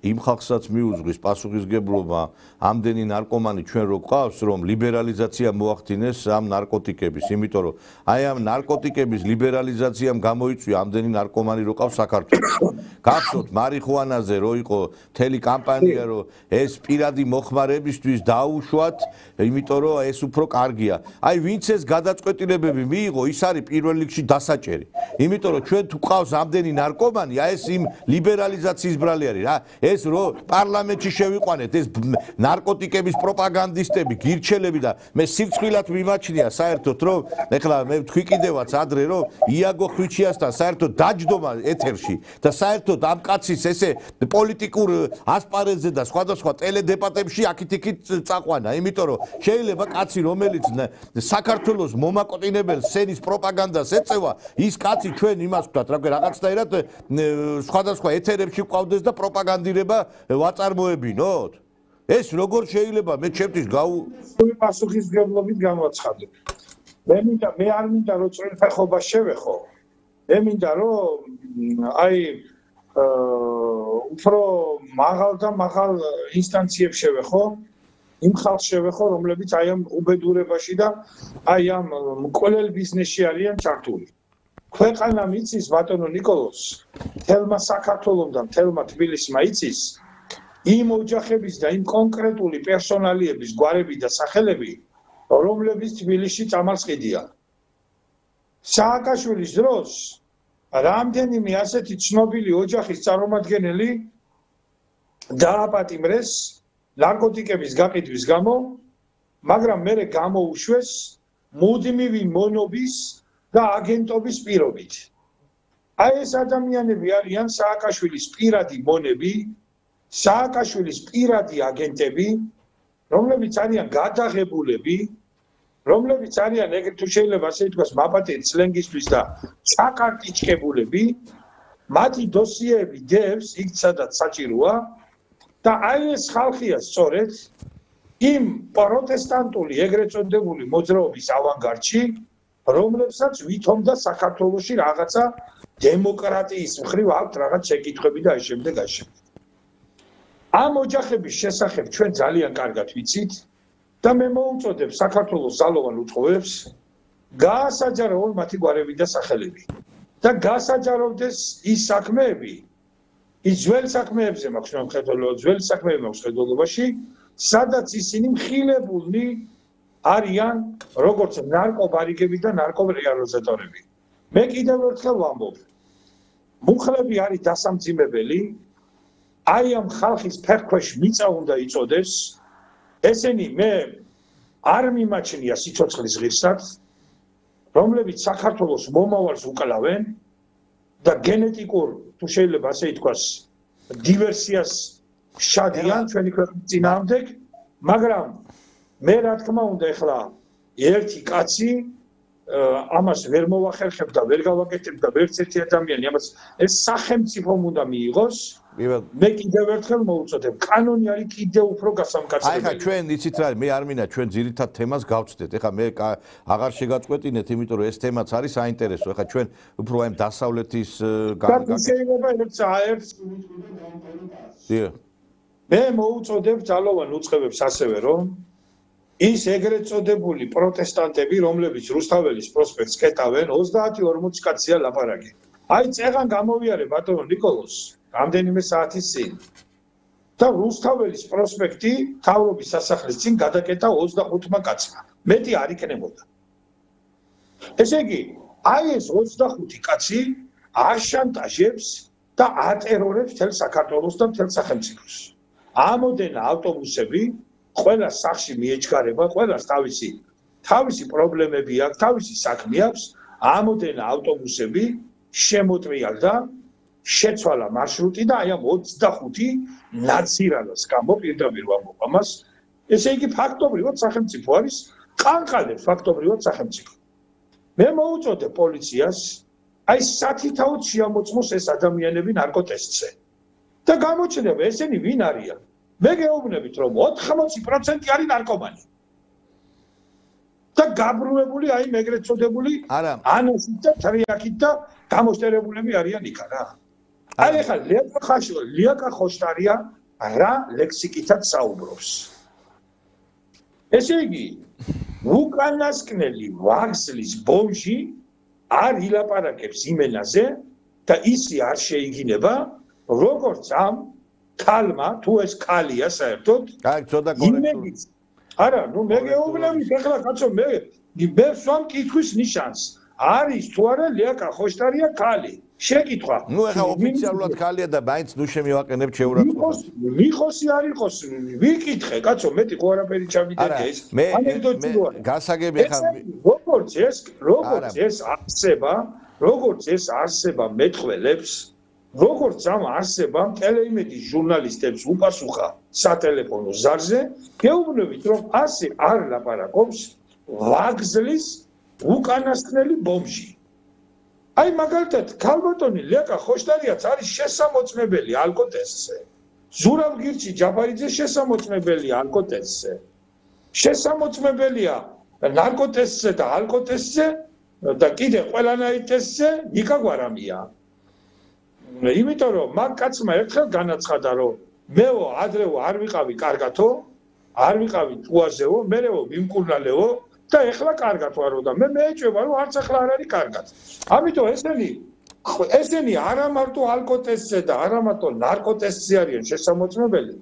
იმ ხალხსაც მიუძღვის პასუხისგებლობა ამდენი ნარკომანი ჩვენ რო გვყავს, რომ ლიბერალიზაცია მოახდინეს ამ ნარკოტიკების, იმიტომ რომ აი ამ ნარკოტიკების ლიბერალიზაციამ გამოიწვია ამდენი ნარკომანი რო ყავს საქართველოში. გახსოვთ მარიხუანაზე რო იყო მთელი კამპანია, რომ ეს პირადი მოხმარებისთვის დაუშვათ, იმიტომ რომ ეს უფრო კარგია. აი ვინც ეს გადაწყვეტილებები მიიღო, ის არის არის პირველ რიგში დასაჭერი. იმიტომ რომ ჩვენ თუ ყავს ამდენი ნარკომანი, ეს იმ ლიბერალიზაციის ბრალი არის რა. ეს რო პარლამენტში შევიყვანეთ, ეს ნარკოტიკების პროპაგანდისტები, გირჩელები და მე სირცხვილად მიმაჩნია საერთოდ რომ ეხლა მე ვთქვი კიდევაც ადრე რომ იაგო ხვიჩიასთან საერთოდ დაჯდომა ეთერში და საერთოდ ამ კაცის ესე პოლიტიკურ ასპარეზზე და სხვადასხვა ტელედებატებში აქით-იქით წაყვანა, იმიტომ რომ შეიძლება კაცი რომელიც საქართველოს მომაკოტინებელ სენის პროპაგანდას ეწევა, ის კაცი ჩვენ იმას ვთქვათ, რა ქვია, რაღაცნაირად სხვადასხვა ეთერებში ყავდეს და პროპაგანდირება ვაწარმოებინოთ. ეს როგორ შეიძლება მე ჩემთვის პასუხისმგებლობით გამოაცხადებ. მე არ მინდა რომ წვრილფეხობა შევეხო. მე მინდა რომ აი უფრო მაღალ და მაღალ ინსტანციებს შევეხო. იმ ხალხს შევეხო, რომლებიც აი ამ უბედურებაში და აი ამ მკვლელ ბიზნესში არიან ჩართული. ქვეყანა მიცის ბატონო ნიკოლოზ, თელმა საქართველოს და თელმა თბილისმა იცის იმ ოჯახების და იმ კონკრეტული პერსონალიების გვარები და სახელები, რომლებიც თბილისში წამალს ყიდიან. სააკაშვილის დროს რამდენიმე ასეთი ცნობილი ოჯახის წარმომადგენელი დააპატიმრეს ნარკოტიკების გაყიდვის გამო, მაგრამ მერე გამოუშვეს მუდმივი მონობის და აგენტობის პირობით. აი ეს ადამიანები არიან სააკაშვილის პირადი მონები, სააკაშვილის პირადი აგენტები, რომლებიც არიან გადაღებულები, რომლებიც არიან ეგრეთ თუ შეიძლება ასე ითქვას მაპატეთ სლენგისთვის და საკარტიჭკებულები, მათი დოსიეები დევს იქ სადაც საჭიროა და აი ეს ხალხია სწორედ იმ პროტესტანტული ეგრეთ წოდებული მოძრაობის ავანგარდში, რომლებსაც ვითომდა საქართველოში რაღაცა დემოკრატიის მხრივ აქვთ რაღაც შეკითხვები და აი შემდეგ აი შემდეგ. ამ ოჯახების შესახებ ჩვენ ძალიან კარგად ვიცით და მე მოუწოდებ საქართველოს ძალოვან უწყობებს გაასაჯაროონ მათი გვარები და სახელები და გაასაჯაროვდეს ის საქმეები, ის ძველ საქმეებზე მაქვს მხედველობა, ძველ საქმეები მაქვს მხედველობაში, სადაც ისინი მხილებულნი არიან როგორც ნარკობარიგები და ნარკორეალიზატორები. მე კიდევ ერთხელ ვამბობ, მუხლები არის დასამძიმებელი, აი ამ ხალხის ფეხქვეშ მიწა უნდა იწოდეს, ესენი მე არ მიმაჩნია სიცოცხლის ღირსად, რომლებიც საქართველოს მომავალს უკლავენ და გენეტიკურ თუ შეიძლება ასე ითქვას დივერსიას შადიან ჩვენი ქვეყნის წინააღმდეგ, მაგრამ მე რა თქმა უნდა ეხლა ერთი კაცი ამას ვერ მოვახერხებ და ვერ გავაკეთებ და ვერც ერთი ადამიანი ამას ეს სახელმწიფომ უნდა მიიღოს. მე კიდევ ერთხელ მოუწოდებ, კანონი არის კიდევ უფრო გასამკაცებელი. აი ხა ჩვენ იცით რა, მე არ მინდა ჩვენ ძირითად თემას გავწდეთ. ეხლა მე აღარ შეგაწყვეტინეთ, იმიტომ რომ ეს თემაც არის საინტერესო. ეხლა ჩვენ უფრო აი დასავლეთის შეიძლება ერთს მე მოუწოდებ ძალოვან უწყებებს ასევე რომ ის ეგრეთ წოდებული პროტესტანტები, რომლებიც რუსთაველის პროსპექტს კეტავენ, 30-40 კაცია ლაპარაკი. აი წეღან გამოვიარე ბატონო ნიკოლოზ, რამდენიმე საათის წინ. და რუსთაველის პროსპექტი თავრობის სასახლის წინ გადაკეტა 25 კაცმა. მეტი არ იქნებოდა. ესე იგი, აი ეს 25 კაცი აშანტაჟებს და ატერორებს თელ საქართველოს და თელ სახელმწიფოს. ამოდენა ავტობუსები ყველა სახში მიეჩქარება, ყველას თავისი პრობლემები აქვს, თავისი საქმე აქვს, ამოდენა ავტობუსები შემოტრიალდა, შეცვალა მარშრუტი და აი ამ 25 ნაცირალას გამო პირდაპირ ვამბობ ამას, ესე იგი ფაქტობრივად სახელმწიფო არის, ყანყალებს ფაქტობრივად სახელმწიფო. მე მოუწოდებ პოლიციას, აი სათითაოდ შეამოწმოს ეს ადამიანები ნარკოტესტზე. და გამოჩნდება ესენი ვინ არიან? მე გეუბნებით რომ 80% არის ნარკომანი. და გაბრუებული აი ეგრეთ წოდებული ანოსით და ტრიაკით და გამოსტერებულები არიან იქა რა. აი ახლა ლიაკა ხოშტარია რა ლექსიკითაც საუბრობს. ესე იგი უკანასკნელი ვაგზლის ბომჟი არ ილაპარაკებს იმენაზე და ისი არ შეიგინება როგორც ამ ქალმა თუ ეს ქალია საერთოდ აი ცოტა კორექტული არა ნუ მე გეუბნები ეხლა კაცო მე ვსვამ კითხვის ნიშანს არის თუ არა ლიაკა ხოშტარია ქალი. შეკითხვა. ნუ ეხა ოფიციალურად ქალია და მაინც ნუ შემივაყენებთ შეურაცხყოფას. მიხოსი არ იყოს, ვიკითხე, კაცო, მეტი ხო არაფერი ჩავიდექე ეს. ანეკდოტი გასაგები ეხა როგორც ეს არსება მეტყველებს, როგორც ამ არსებამ ტელეიმედის ჟურნალისტებს უპასუხა სატელეფონო ზარზე, გეუბნებით რომ ასე არ ლაპარაკობს ვაგზლის უკანასკნელი ბომჟი. აი მაგალითად ქალბატონი ლეკა ხოშტარიაც არის შესამოწმებელი ალკოტესზე. ზურაბ გირჩი ჯაფარიძე შესამოწმებელია ალკოტესზე. შესამოწმებელია ნარკოტესზე და ალკოტესზე და კიდე ყველანაირ ტესტზე ნიკა გვარამია. იმიტომ რომ მაგ კაცმა ერთხელ განაცხადა რომ მეო ადრეო არ ვიყავი კარგათო, არ ვიყავი ტუაზეო, მერეო მიმკურნალეო და ეხლა კარგად ვარო და მე მეეჭვება რომ არც ახლა არ არის კარგად. ამიტომ ესენი არა მარტო ალკოტესზე და არა მარტო ნარკოტესზე არიან შესამოწმებელი,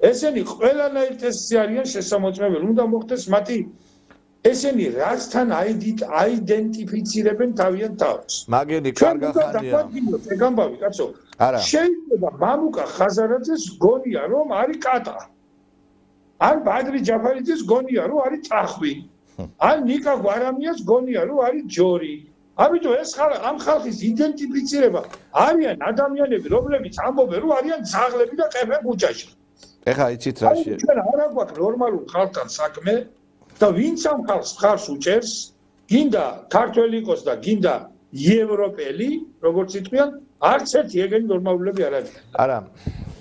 ესენი ყველანაირ ტესტზე არიან შესამოწმებელი. უნდა მოხდეს მათი ესენი რასთან აიდენტიფიცირებენ თავიანთ თავს. მაგენი კარგა ხანია. ეგ ამბავი კაცო. შეიძლება მამუკა ხაზარაძეს გონია რომ არის კატა. ან ბადრი ჯაფარიძეს გონია რომ არის წახვი. ან ნიკა გვარამიას გონია რომ არის ჯორი. ამიტომ ეს ამ ხალხის იდენტიფიცირება არიან ადამიანები, რომლებიც ამბობენ რომ არიან ძაღლები და ყეფენ ქუჩაში. ეხა იცით რა შე. ჩვენ არ აგვაქვს ნორმალურ ხალხთან საქმე და ვინც ამ ხალხს ხარს უჭერს, გინდა ქართველი იყოს და გინდა ევროპელი, როგორც იტყვიან, არც ერთი ეგენი ნორმალურები არ არის. არა,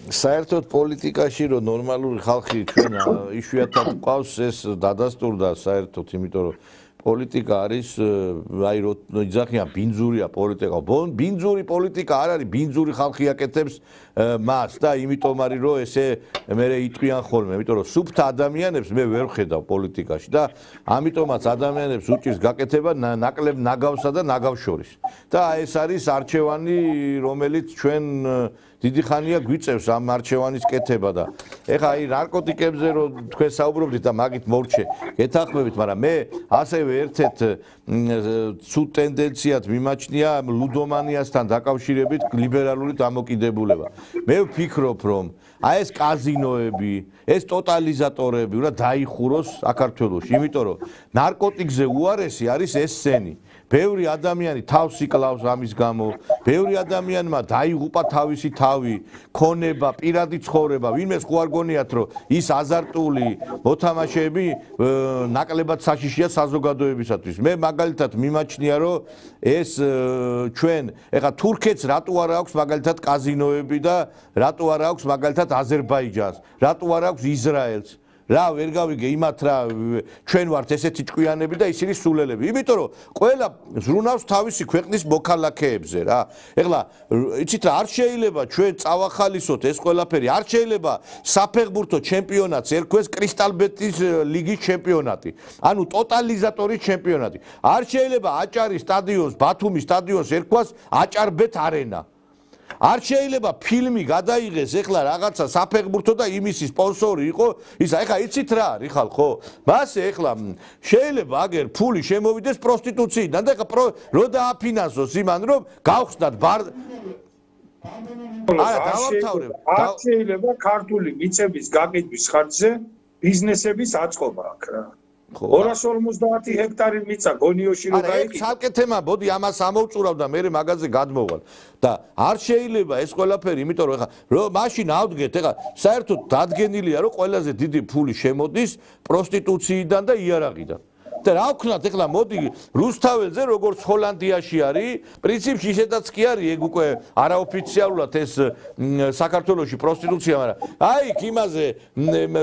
საერთოდ პოლიტიკაში რომ ნორმალური ხალხი ჩვენ იშვიათად ყავს, ეს დადასტურდა საერთოდ, იმიტომ რომ პოლიტიკა არის, აი რო იძახიან ბინძურია პოლიტიკა. ბინძური პოლიტიკა არ არის, ბინძური ხალხი აკეთებს მას და იმიტომ არის რომ ესე მერე იტყვიან ხოლმე, იმიტომ რომ სუფთა ადამიანებს მე ვერ ვხედავ პოლიტიკაში და ამიტომაც ადამიანებს უჭირს გაკეთება ნაკლებ ნაგავსა და ნაგავშორის. და ეს არის არჩევანი, რომელიც ჩვენ დიდი ხანია გვიწევს ამ არჩევანის კეთება და ეხა აი ნარკოტიკებზე რომ თქვენ საუბრობთ და მაგით მორჩე გეთანხმებით, მაგრამ მე ასევე ერთ-ერთ ცუდ ტენდენციად მიმაჩნია ლუდომანიასთან დაკავშირებით ლიბერალური დამოკიდებულება. მე ვფიქრობ, რომ აი ეს კაზინოები, ეს ტოტალიზატორები უნდა დაიხუროს საქართველოში, იმიტომ რომ ნარკოტიკზე უარესი არის ეს სენი. ბევრი ადამიანი თავს იკლავს ამის გამო, ბევრი ადამიანმა დაიღუპა თავისი თავი, ქონება, პირადი ცხოვრება, ვინმეს ხო არ გონიათ, რომ ის აზარტული მოთამაშეები ნაკლებად საშიშია საზოგადოებისათვის. მე მაგალითად მიმაჩნია, რომ ეს ჩვენ, ეხა თურქეთს რატო არ აქვს მაგალითად კაზინოები და რატო არ აქვს მაგალითად აზერბაიჯანს, რატო არ აქვს ისრაელს. რა ვერ გავიგე იმათ რა ჩვენ ვართ ესეთი ჭკვიანები და ისინი სულელები. იმიტომ რომ ყველა ზრუნავს თავისი ქვეყნის მოქალაქეებზე რა. ეხლა იცით რა არ შეიძლება ჩვენ წავახალისოთ ეს ყველაფერი. არ შეიძლება საფეხბურთო ჩემპიონატს ერქვეს კრისტალბეთის ლიგის ჩემპიონატი. ანუ ტოტალიზატორის ჩემპიონატი. არ შეიძლება აჭარის სტადიონს, ბათუმის სტადიონს ერქვას აჭარბეთ არენა. არ შეიძლება ფილმი გადაიღეს ეხლა რაღაცა საფეხბურთო და იმისი სპონსორი იყო ისა ეხლა იცით რა არის ხალხო მასე ეხლა შეიძლება აგერ ფული შემოვიდეს პროსტიტუციიდან და ეხლა რო დააფინანსოს იმან რომ გავხსნათ არ შეიძლება ქართული მიწების გაყიდვის ხარჯზე ბიზნესების აწყობა აქ რა 250 ჰექტარი მიწა გონიოში რო გაიყიდა. ცალკე თემა, მოდი ამას ამოვწურავ და მე მაგაზე გადმოვალ. და არ შეიძლება ეს ყველაფერი, იმიტომ რომ ეხა მაშინ ავდგეთ, ეხა საერთოდ დადგენილია რომ ყველაზე დიდი ფული შემოდის პროსტიტუციიდან და იარაღიდან. და რა ვქნათ ეხლა მოდი რუსთაველზე როგორც ჰოლანდიაში არის, პრინციპში ისედაც კი არის ეგ უკვე არაოფიციალურად ეს საქართველოში პროსტიტუცია, მაგრამ აი იმაზე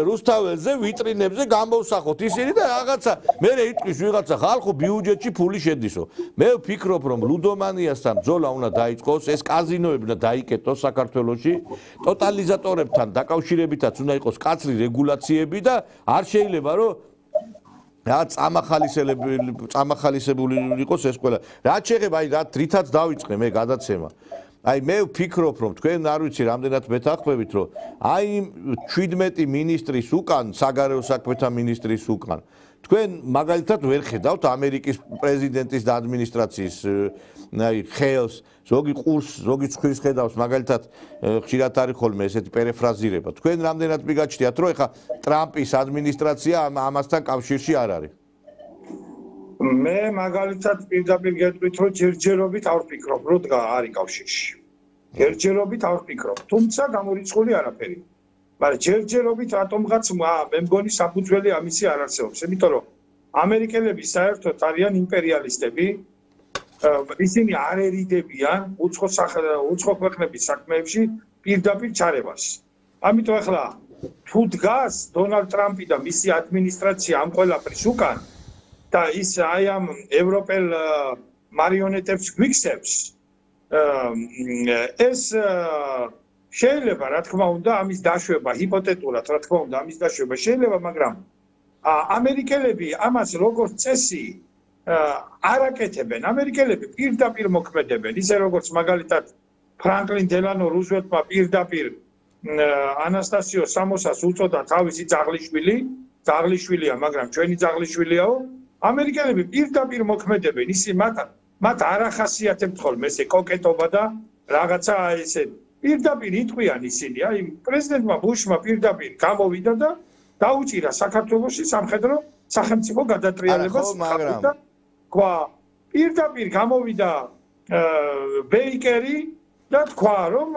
რუსთაველზე ვიტრინებზე გამოვსახოთ ისინი და რაღაცა მე იტყვის ვიღაცა ხალხო ბიუჯეტში ფული შედისო. მე ვფიქრობ რომ ლუდომანიასთან ბრძოლა უნდა დაიწყოს, ეს კაზინოები უნდა დაიკეტოს საქართველოში, ტოტალიზატორებთან დაკავშირებითაც უნდა იყოს კაცრი რეგულაციები და არ შეიძლება რომ რა წამახალისებული იყოს ეს ყველა. რაც შეეხება აი რითაც დავიწყე მე გადაცემა. აი მე ვფიქრობ რომ თქვენ არ ვიცი რამდენად მეთანხმებით რომ აი 17 მინისტრის უკან საგარეო საქმეთა მინისტრის უკან თქვენ მაგალითად ვერ ხედავთ ამერიკის პრეზიდენტის და ადმინისტრაციის ხელს, ზოგი ყურს, ზოგი ცხვირს ხედავს, მაგალითად ხშირად არის ხოლმე ესეთი პერეფრაზირება. თქვენ რამდენად მიგაჩნიათ, რომ ეხა ტრამპის ადმინისტრაცია ამასთან კავშირში არ არის? მე მაგალითად პირდაპირ გეტყვით, რომ ჯერჯერობით არ ვფიქრობ, რომ არის კავშირში. ჯერჯერობით არ ვფიქრობ, თუმცა გამორიცხული არაფერი. მაგრამ ჯერჯერობით რატომღაც მე მგონი საფუძველი ამისი არ არსებობს, იმიტომ რომ ამერიკელები საერთოდ არიან იმპერიალისტები, ისინი არ ერიდებიან უცხო ქვეყნების საქმეებში პირდაპირ ჩარევას. ამიტომ ახლა თუ დგას დონალდ ტრამპი და მისი ადმინისტრაცია ამ ყველაფრის უკან და ის აი ამ ევროპელ მარიონეტებს გვიქცევს, ეს შეიძლება რა თქმა უნდა ამის დაშვება ჰიპოთეტურად რა თქმა უნდა ამის დაშვება შეიძლება, მაგრამ ამერიკელები ამას როგორც წესი არ აკეთებენ. ამერიკელები პირდაპირ მოქმედებენ, ისე როგორც მაგალითად ფრანკლინ დელანო რუზველტმა პირდაპირ ანასტასიო სამოსას უწოდა თავისი ძაღლიშვილია, მაგრამ ჩვენი ძაღლიშვილიაო. ამერიკელები პირდაპირ მოქმედებენ, ისინი მათ არ ახასიათებთ ხოლმე ესე კოკეტობა და რაღაცა ესე პირდაპირ იტყვიან ისინი. აი პრეზიდენტმა ბუშმა პირდაპირ გამოვიდა და დაუჭირა საქართველოში სახელმწიფო გადატრიალებას და თქვა პირდაპირ გამოვიდა ბეიკერი და თქვა რომ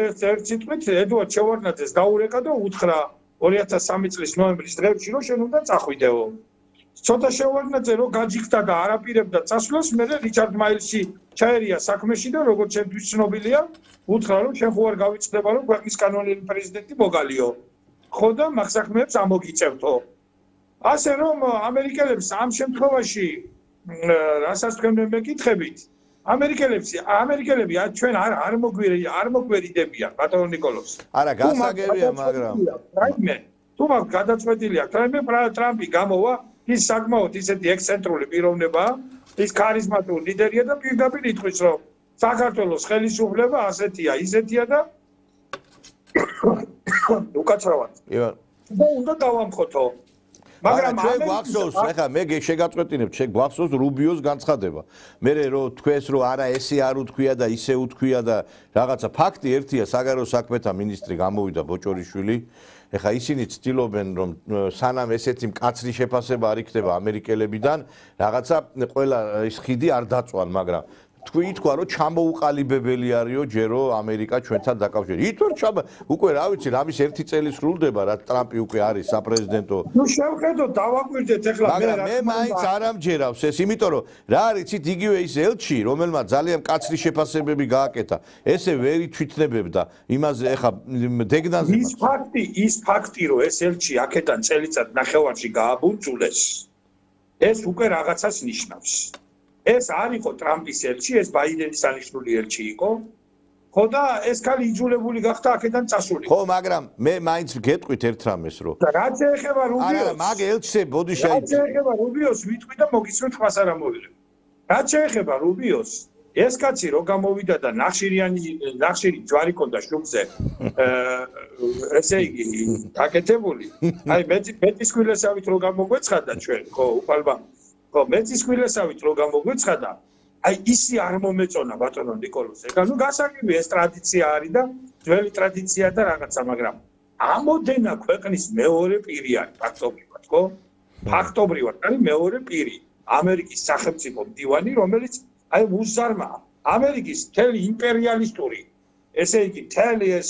ერთ სიტყვით ედუარდ შევარდნაძეს დაურეკა და უთხრა 2003 წლის ნოემბრის დღეებში რომ შენ უნდა წახვიდეო. ცოტა შევარდნაძე რომ გაჯიქდა და არაპირებდა წასვლას, მე რიჩარდ მაილსი ჩაერია საქმეში და როგორც ჩემთვის ცნობილია, უთხრა რომ შენ ხო არ გავიწყდება რომ ქვეყნის კანონიერი პრეზიდენტი მოგალიო. ხო და მაგ საქმეებს ამოგიწევთო. ასე რომ ამერიკელებს ამ შემთხვევაში რასაც თქვენ მეკითხებით, ამერიკელები ჩვენ არ მოგვერიდებიან ბატონო ნიკოლოზ. არა, გასაგებია, მაგრამ თუ მაგ გადაწყვეტილი აქვს, ტრამპი გამოვა, ის საკმაოდ ისეთი ექსცენტრული პიროვნებაა, ის ქარიზმატული ლიდერია და პირდაპირ იტყვის, რომ საქართველოს ხელისუფლება ასეთია, ისეთია და უკაცრავად. და უნდა დავამხოთო. მაგრამ ჩვენ გვახსოვს, ეხლა მე შეგაწყვეტინებ, ჩვენ გვახსოვს რუბიოს განცხადება. მე რომ თქვენს რომ არა ესე არ უთქვია და ისე უთქვია და რაღაცა ფაქტი ერთია, საგარეო საქმეთა მინისტრი გამოვიდა ბოჭორიშვილი. ეხლა ისინი ცდილობენ რომ სანამ ესეთი მკაცრი შეფასება არ იქნება ამერიკელებიდან, რაღაცა ყველა ის ხიდი არ დაწვან, მაგრამ თქვა რომ ჩამოუყალიბებელი არისო ჯერო ამერიკა ჩვენთან დაკავშირებით. ითქვარ უკვე რა ვიცი, რამის ერთი წელი სრულდება, რა ტრამპი უკვე არის საპრეზიდენტო. ნუ შევხედოთ, დავაკვირდეთ ეხლა მე მაინც არ ამჯერავს ეს, იმიტომ რომ რა არის იცით იგივე ის ელჩი, რომელმაც ძალიან მკაცრი შეფასებები გააკეთა, ესე ვერ ითვითნებებდა იმაზე ეხლა დეგნაზე. ის ფაქტი რომ ეს ელჩი აქედან წელიწად ნახევარში გააბუნწულეს, ეს უკვე რაღაცას ნიშნავს. ეს არ იყო ტრამპის ელჩი, ეს ბაიდენის ანიშნული ელჩი იყო. ხო და ეს ქალი იძულებული გახდა აქედან წასული. ხო, მაგრამ მე მაინც გეტყვით ერთ რამეს რომ რაც ეხება რუბიოს. არა, მაგ ელჩზე ბოდიშა რაც ეხება რუბიოს, ვიტყვი და მოგისმენთ ხმას არ ამოვიღებ. რაც ეხება რუბიოს, ეს კაცი რო გამოვიდა და ნახშირი ჯვარი ქონდა შუბზე. ესე იგი, აკეთებული. აი მეტისქვილესავით რო გამოგვეცხადა ჩვენ, ხო, უფალმა ხო, მეცისქვილესავით რო გამოგვეცხადა, აი ისი არ მომეწონა ბატონო ნიკოლოზ. ეხლა ნუ გასაგებია ეს ტრადიცია არის და ძველი ტრადიცია და რაღაცა, მაგრამ ამოდენა ქვეყნის მეორე პირი არის ფაქტობრივად, ხო? ფაქტობრივად არის მეორე პირი, ამერიკის სახელმწიფო მდივანი, რომელიც აი უზარმა ამერიკის მთელი იმპერიალისტური, ესე იგი მთელი ეს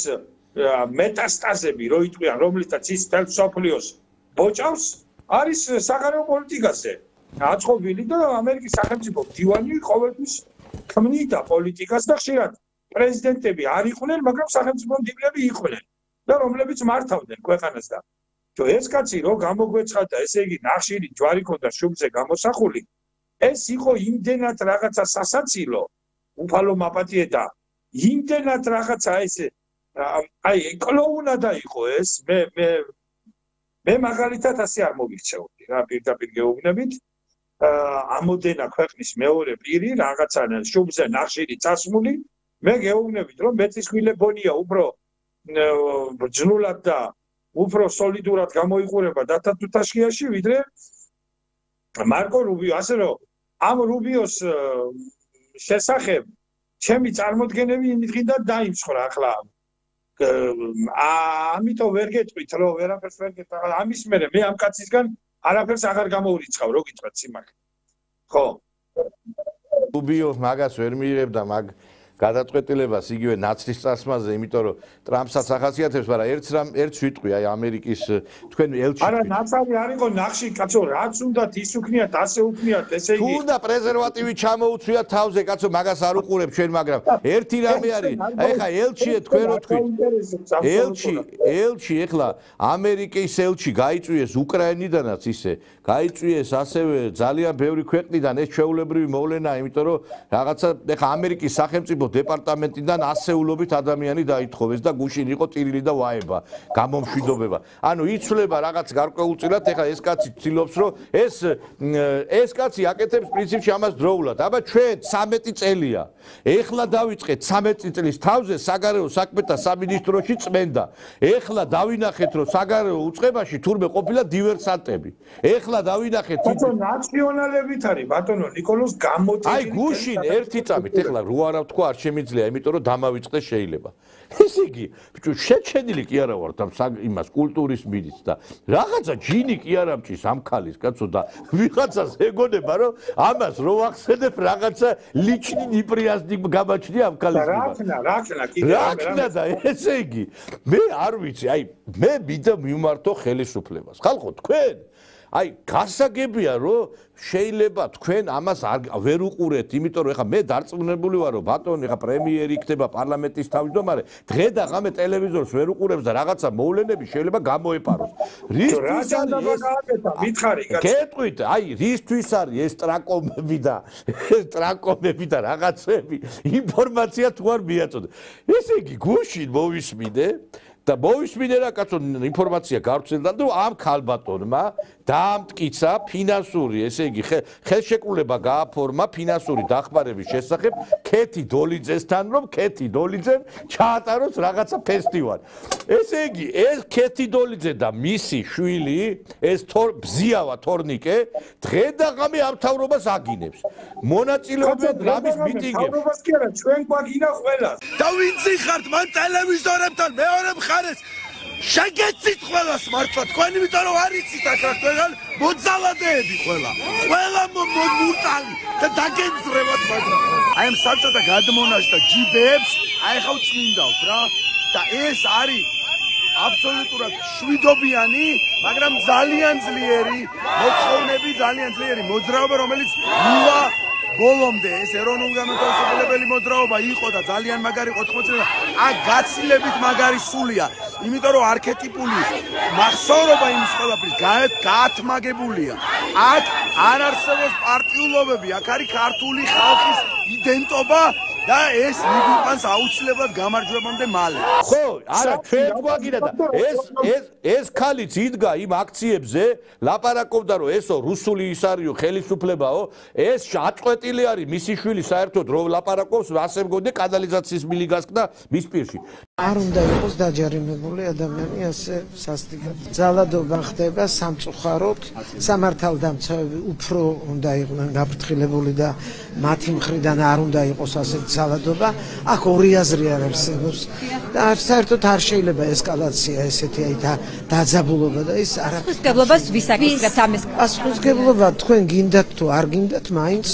მეტასტაზები რო იტყვიან, რომლითაც ის მთელ მსოფლიოს ბოჭავს, არის საგარეო პოლიტიკაზე. აწყობილი და ამერიკის სახელმწიფო მდივანი ყოველთვის ქმნიდა პოლიტიკას და ხშირად პრეზიდენტები არ იყვნენ, მაგრამ სახელმწიფო მდივნები იყვნენ და რომლებიც მართავდნენ ქვეყანას და ეს კაცი რო გამოგვეცხადა, ესე იგი ნახშირი ჯვარი ქონდა შუბზე გამოსახული, ეს იყო იმდენად რაღაცა სასაცილო, უფალო მაპატიე და იმდენად რაღაცა ესე აი კლოუნადა იყო ეს, მე მაგალითად ასე არ მოგიქცეოდი რა პირდაპირ გეუბნებით. ამოდენა ქვეყნის მეორე პირი რაღაცა შუბზე ნახშირი წასმული, მე გეუბნებით რომ მეცისქვილებონია უფრო ბრძნულად და უფრო სოლიდურად გამოიყურება დათა თუთაშკიაში, ვიდრე მარკო რუბიო, ასე რომ ამ რუბიოს შესახებ ჩემი წარმოდგენები იმდღიდან დაიმსხვრა ახლა. ამიტომ ვერ გეტყვით, რომ ვერაფერს ვერ გეტყვით. ამის მერე მე ამ კაცისგან არაფერს აღარ გამოურიცხავ, რო გითხრათ სიმართლე. ხო. რუბიო მაგას ვერ მიიღებდა მაგ გადაწყვეტილებას იგივე ნაცრის წასმაზე, იმიტომ რომ ტრამპსაც ახასიათებს, მაგრამ ერთს ვიტყვი, აი ამერიკის თქვენ ელჩი. არა, ნაცარი არ იყო ნახში, კაცო, რაც უნდათ ის უქნიათ, ასე უქნიათ, ესე იგი. თუ უნდა პრეზერვატივი ჩამოუცვიათ თავზე, კაცო, მაგას არ უყურებ ჩვენ, მაგრამ ერთი რამე არის, აი ხა ელჩიე თქვენ რო თქვით. ელჩი ეხლა ამერიკის ელჩი გაიწვიეს უკრაინიდანაც ისე, გაიწვიეს ასევე ძალიან ბევრი ქვეყნიდან, ეს ჩვეულებრივი მოვლენაა, იმიტომ რომ რაღაცა ეხლა ამერიკის სახელმწიფო დეპარტამენტიდან ასეულობით ადამიანი დაითხოვეს და გუშინ იყო ტირილი და ვაება, გამომშვიდობება. ანუ იცვლება რაღაც გარკვეულწილად, ეხლა ეს კაცი ცდილობს, რომ ეს კაცი აკეთებს პრინციპში ამას დროულად. აბა ჩვენ 13 წელია. ეხლა დავიწყეთ 13 წლის თავზე საგარეო საქმეთა სამინისტროში წმენდა. ეხლა დავინახეთ, რომ საგარეო უწყებაში თურმე ყოფილა დივერსანტები. ეხლა დავინახეთ ბატონო ნაციონალებით არის ბატონო ნიკოლოს გამოწვეული. აი გუშინ ერთი წამით ეხლა რო არა ვთქვა არ შემიძლია, იმიტომ რომ დამავიწყდეს შეიძლება. ესე იგი, ბიჭო, შეჩენილი კი არა ვარ იმას კულტურის მინიც და რაღაცა ჯინი კი არ ამჭის ამ ქალის, კაცო და ვიღაცას ეგონება, რომ ამას რო ახსენებ რაღაცა ლიჩნი ნიპრიასნი გამაჩნია ამ ქალის. რაკნა და ესე იგი, მე არ ვიცი, აი მე მინდა მიმართო ხელისუფლებას. ხალხო, თქვენ აი გასაგებია რომ შეიძლება თქვენ ამას ვერ უყურეთ, იმიტომ რომ ეხა მე დარწმუნებული ვარ რომ ბატონი ეხა პრემიერი იქნება პარლამენტის თავმჯდომარე, დღე და ღამე ტელევიზორს ვერ უყურებს და რაღაცა მოვლენები შეიძლება გამოეპაროს. რისთვის არის მითხარი კაცო? გეტყვით, აი რისთვის არის ეს ტრაკომები და რაღაცები, ინფორმაცია თუ არ მიაწოდე. ესე იგი გუშინ მოვისმინე და მოვისმინე რა კაცო ინფორმაცია გავრცელდა რომ ამ ქალბატონმა დაამტკიცა ფინანსური, ესე იგი ხელშეკრულება გააფორმა ფინანსური დახმარების შესახებ ქეთი დოლიძესთან, რომ ქეთი დოლიძემ ჩაატაროს რაღაცა ფესტივალი. ესე იგი ეს ქეთი დოლიძე და მისი შვილი, ეს ბზიავა თორნიკე, დღე და ღამე ამ თავრობას აგინებს. მონაწილეობენ რამის მიტინგებში. თავრობას კი არა, ჩვენ გვაგინა ყველას. და ვინცი ხართ მან ტელევიზორებთან მეორე მხარეს შეგეცით ყველას მართლა თქვენ იმიტომ რომ არ იცით აქ რა თქვენ მოძალადეები ყველა მურტალი და დაგენძრევათ მაგრამ აი ამ საბჭოთა გადმონაშთა ჯიბებს აი ხავ წმინდავთ რა და ეს არის აბსოლუტურად შვიდობიანი მაგრამ ძალიან ძლიერი მოთხოვნები ძალიან ძლიერი მოძრაობა რომელიც მივა ბოლომდე ეს ეროვნულ განმათავისუფლებელი მოძრაობა იყო და ძალიან მაგარი 80 წელი აქ გაცილებით მაგარი სულია იმიტომ რომ არქეტიპული მახსოვრობა იმის ყველაფრის გაათმაგებულია აქ არ არსებობს პარტიულობები აქ არის ქართული ხალხის იდენტობა და ეს მიგვიყვანს აუცილებლად გამარჯვებამდე მალე. ხო, არა, ჩვენ გვაგინა და ეს ქალიც იდგა იმ აქციებზე, ლაპარაკობდა რომ ესო რუსული ის არისო ხელისუფლებაო, ეს აწყვეტილი არის მისი შვილი საერთოდ რომ ლაპარაკობს, ასე მგონია კანალიზაციის მილი გასკდა მის პირში. არ უნდა იყოს დაჯარიმებული ადამიანი ასე სასტიკად. ძალადობა ხდება სამწუხაროდ, სამართალდამცავები უფრო უნდა იყვნენ გაფრთხილებული და მათი მხრიდან არ უნდა იყოს ასეთ ძალადობა. აქ ორი აზრი არ არსებობს და საერთოდ არ შეიძლება ესკალაცია ესეთი აი დაძაბულობა და ის არა. პასუხისმგებლობას ვის აკისრებთ ამის? პასუხისმგებლობა თქვენ გინდათ თუ არ გინდათ, მაინც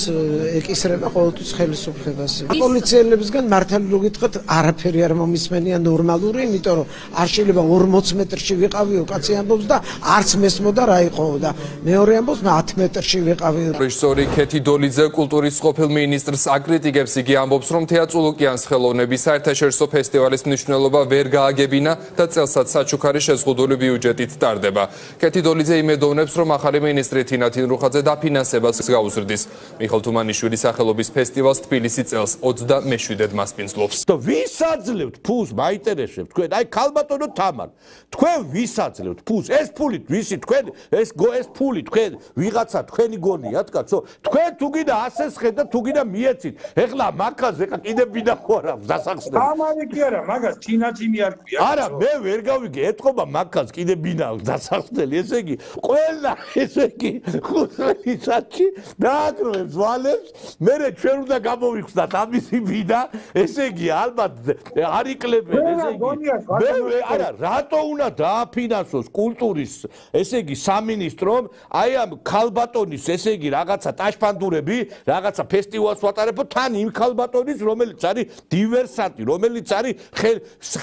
ეკისრება ყოველთვის ხელისუფლებას. პოლიციელებისგან მართალი რო გითხრათ, არაფერი არ მომისმენია ნორმალური, იმიტომ რომ არ შეიძლება 40 მეტრში ვიყავიო, კაცი ამბობს და არც მესმოდა რა იყოო და მეორე ამბობს 10 მეტრში ვიყავიო. რეჟისორი ქეთი დოლიძე კულტურის ყოფილ მინისტრს აკრიტიკებს, იგი ამბობს, რომ თეატროლოგიანს ხელოვნების საერთაშორისო ფესტივალის მნიშვნელობა ვერ გააგებინა და წელსაც საჩუქარი შეზღუდული ბიუჯეტით ტარდება. ქეთი დოლიძე იმედოვნებს, რომ ახალი მინისტრი თინა თინრუხაძე დაფინანსებას გაუზრდის. მიხეილ თუმანიშვილის სახელობის ფესტივალს თბილისი წელს 27-დ მასპინძლობს. ვის აძლევთ ფულს მაინტერესებს თქვენ აი ქალბატონო თამარ თქვენ ვისაძლევთ ფულს ეს ფული ვისი თქვენ ეს ფული თქვენ ვიღაცა თქვენი გონიათ კაცო თქვენ თუ გინდა ასესხეთ და თუ გინდა მიეცით ეხლა მაგაზე ეხლა კიდე ბინა ხო არა დასახსნელი თამარი კი არა მაგას თინათინი არ ქვია არა მე ვერ გავიგე ეთყობა მაგას კიდე ბინა დასახსნელი ესე იგი ყველა ესე იგი ხუთრისაცი დააგროვებს ვალებს მე ჩვენ უნდა გამოვიხსნათ ამისი ბინა ესე იგი ალბათ არ იკლებენ ესე იგი მე არა რატო უნდა დააფინანსოს კულტურის ესე იგი სამინისტრომ აი ამ ქალბატონის ესე იგი რაღაცა ტაშფანდურები რაღაცა ფესტივალს ვატარებთ თან იმ ქალბატონის რომელიც არის დივერსანტი რომელიც არის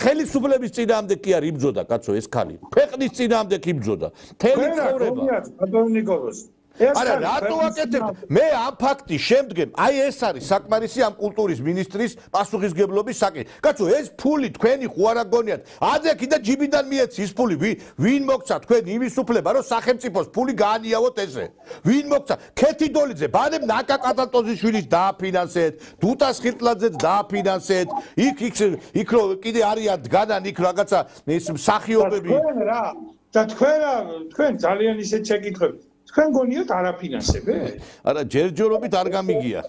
ხელისუფლების წინააღმდეგ კი არ იბრძოდა კაცო ეს ქალი ქვეყნის წინააღმდეგ იბრძოდა მთელი ცხოვრება არა რატო აკეთებთ მე ამ ფაქტის შემდგომ აი ეს არის საკმარისი ამ კულტურის მინისტრის პასუხისგებლობის საკითხი კაცო ეს ფული თქვენი ხო არ აგონიათ ადრე კიდე ჯიბიდან მიეცი ის ფული ვინ მოგცა თქვენ იმის უფლება რომ სახელმწიფოს ფული გაანიავოთ ესე ვინ მოგცა ქეთიდოლიძე ბანემ ნაკა კატატოზიშვილის დააფინანსეთ დუტას ხირტლაძეც დააფინანსეთ იქ რო კიდე არიან დგანან იქ რაღაცა ეს მსახიობები რა და თქვენ ძალიან ისეთ შეკითხვები თქვენ გონიათ არაფინანსებენ? არა, ჯერჯერობით არ გამიგია.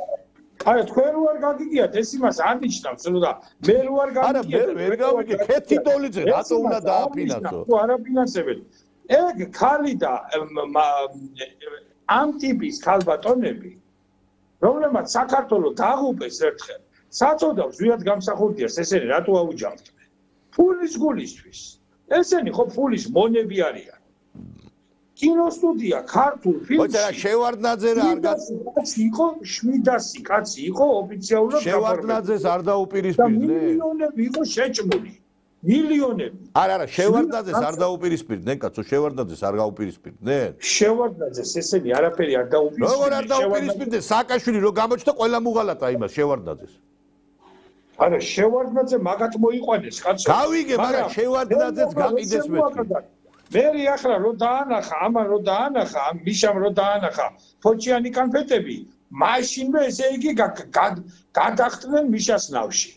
არა, თქვენ რო არ გაგიგიათ, ეს იმას არ ნიშნავს, რომ და მე რო არ გაგიგიათ. არა, ვერ გავიგე, ქეთიდოლიძე რატო უნდა დააფინანსო? თუ არაფინანსებენ. ეგ ხალი და ამ ტიპის ქალბატონები, რომლებმაც საქართველოს დაღუპეს ერთხელ, საწოდავს ვიად გამსახურდიას, ესენი რატო აუჯამთ? ფულის გულისთვის. ესენი ხო ფულის მონები არიან. კინოსტუდია ქართულ ფილმში. ოცა შევარდნაძე რა არ იყო 700 კაცი იყო ოფიციალურად შევარდნაძეს არ დაუპირისპირდნენ. მილიონები იყო შეჭმული. მილიონები. არა, შევარდნაძეს არ დაუპირისპირდნენ, კაცო, შევარდნაძეს არ გაუპირისპირდნენ. შევარდნაძეს ესენი არაფერი არ დაუპირისპირდნენ. როგორ არ დაუპირისპირდნენ? სააკაშვილი რო გამოჩნდა, ყველა მუღალატა იმას შევარდნაძეს. არა, შევარდნაძე მაგათ მოიყვანეს, კაცო. გავიგე, მაგრამ შევარდნაძეც გაყიდეს მეთქი. მერი ახლა რო დაანახა, ამან რო დაანახა, ამ მიშამ რო დაანახა ფოჩიანი კანფეტები, მაშინვე ესე იგი გადახდნენ მიშას ნავში.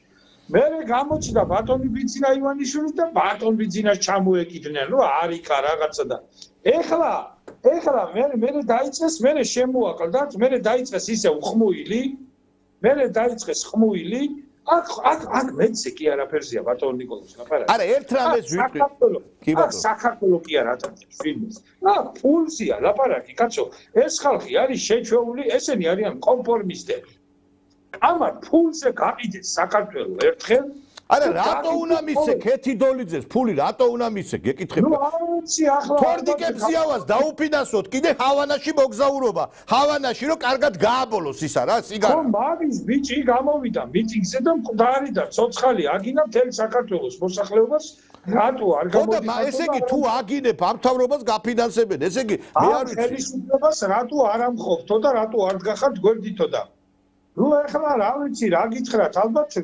მერე გამოჩნდა ბატონი ბიძინა ივანიშვილი და ბატონ ბიძინას ჩამოეკიდნენ, რომ არიქა რაღაცა და ეხლა მერე დაიწყეს, მერე შემოაკლდათ, მერე დაიწყეს ისე ხმუილი, მერე დაიწყეს ხმუილი აქ მეცე კი არაფერზეა ბატონ ნიკოლოზ ლაპარაკი. არა, ერთ რამეს ვიტყვი. კი ბატონო. საქართველოს კი არ ატარებს ფილმს. ფულზია ლაპარაკი, კაცო. ეს ხალხი არის შეჩვეული, ესენი არიან კონფორმისტები. ამათ ფულზე გაყიდეს საქართველოს ერთხელ. არა, რატო უნდა მისცე ქეთიდოლიძეს ფული, რატო უნდა მისცე, გეკითხები. ნუ არ ვიცი ახლა. თორნიკებსიავას დაუფინანსოთ, კიდე ჰავანაში მოგზაურობა. ჰავანაში რომ კარგად გააბოლოს ისა რა, სიგარა. ხო, მაგის ბიჭი გამოვიდა მიტინგზე და მკვდარი და ცოცხალი აგინა მთელ საქართველოს მოსახლეობას. რატო არ გამოდის? ხო და ესე იგი თუ აგინებ ამ თავრობას გაფინანსებენ, ესე იგი მე არ ვიცი. ხელისუფლებას რატო არ ამხობთო და რატო არ გახართ გვერდითო და ნუ ახლა რა ვიცი რა გითხრათ ალბათ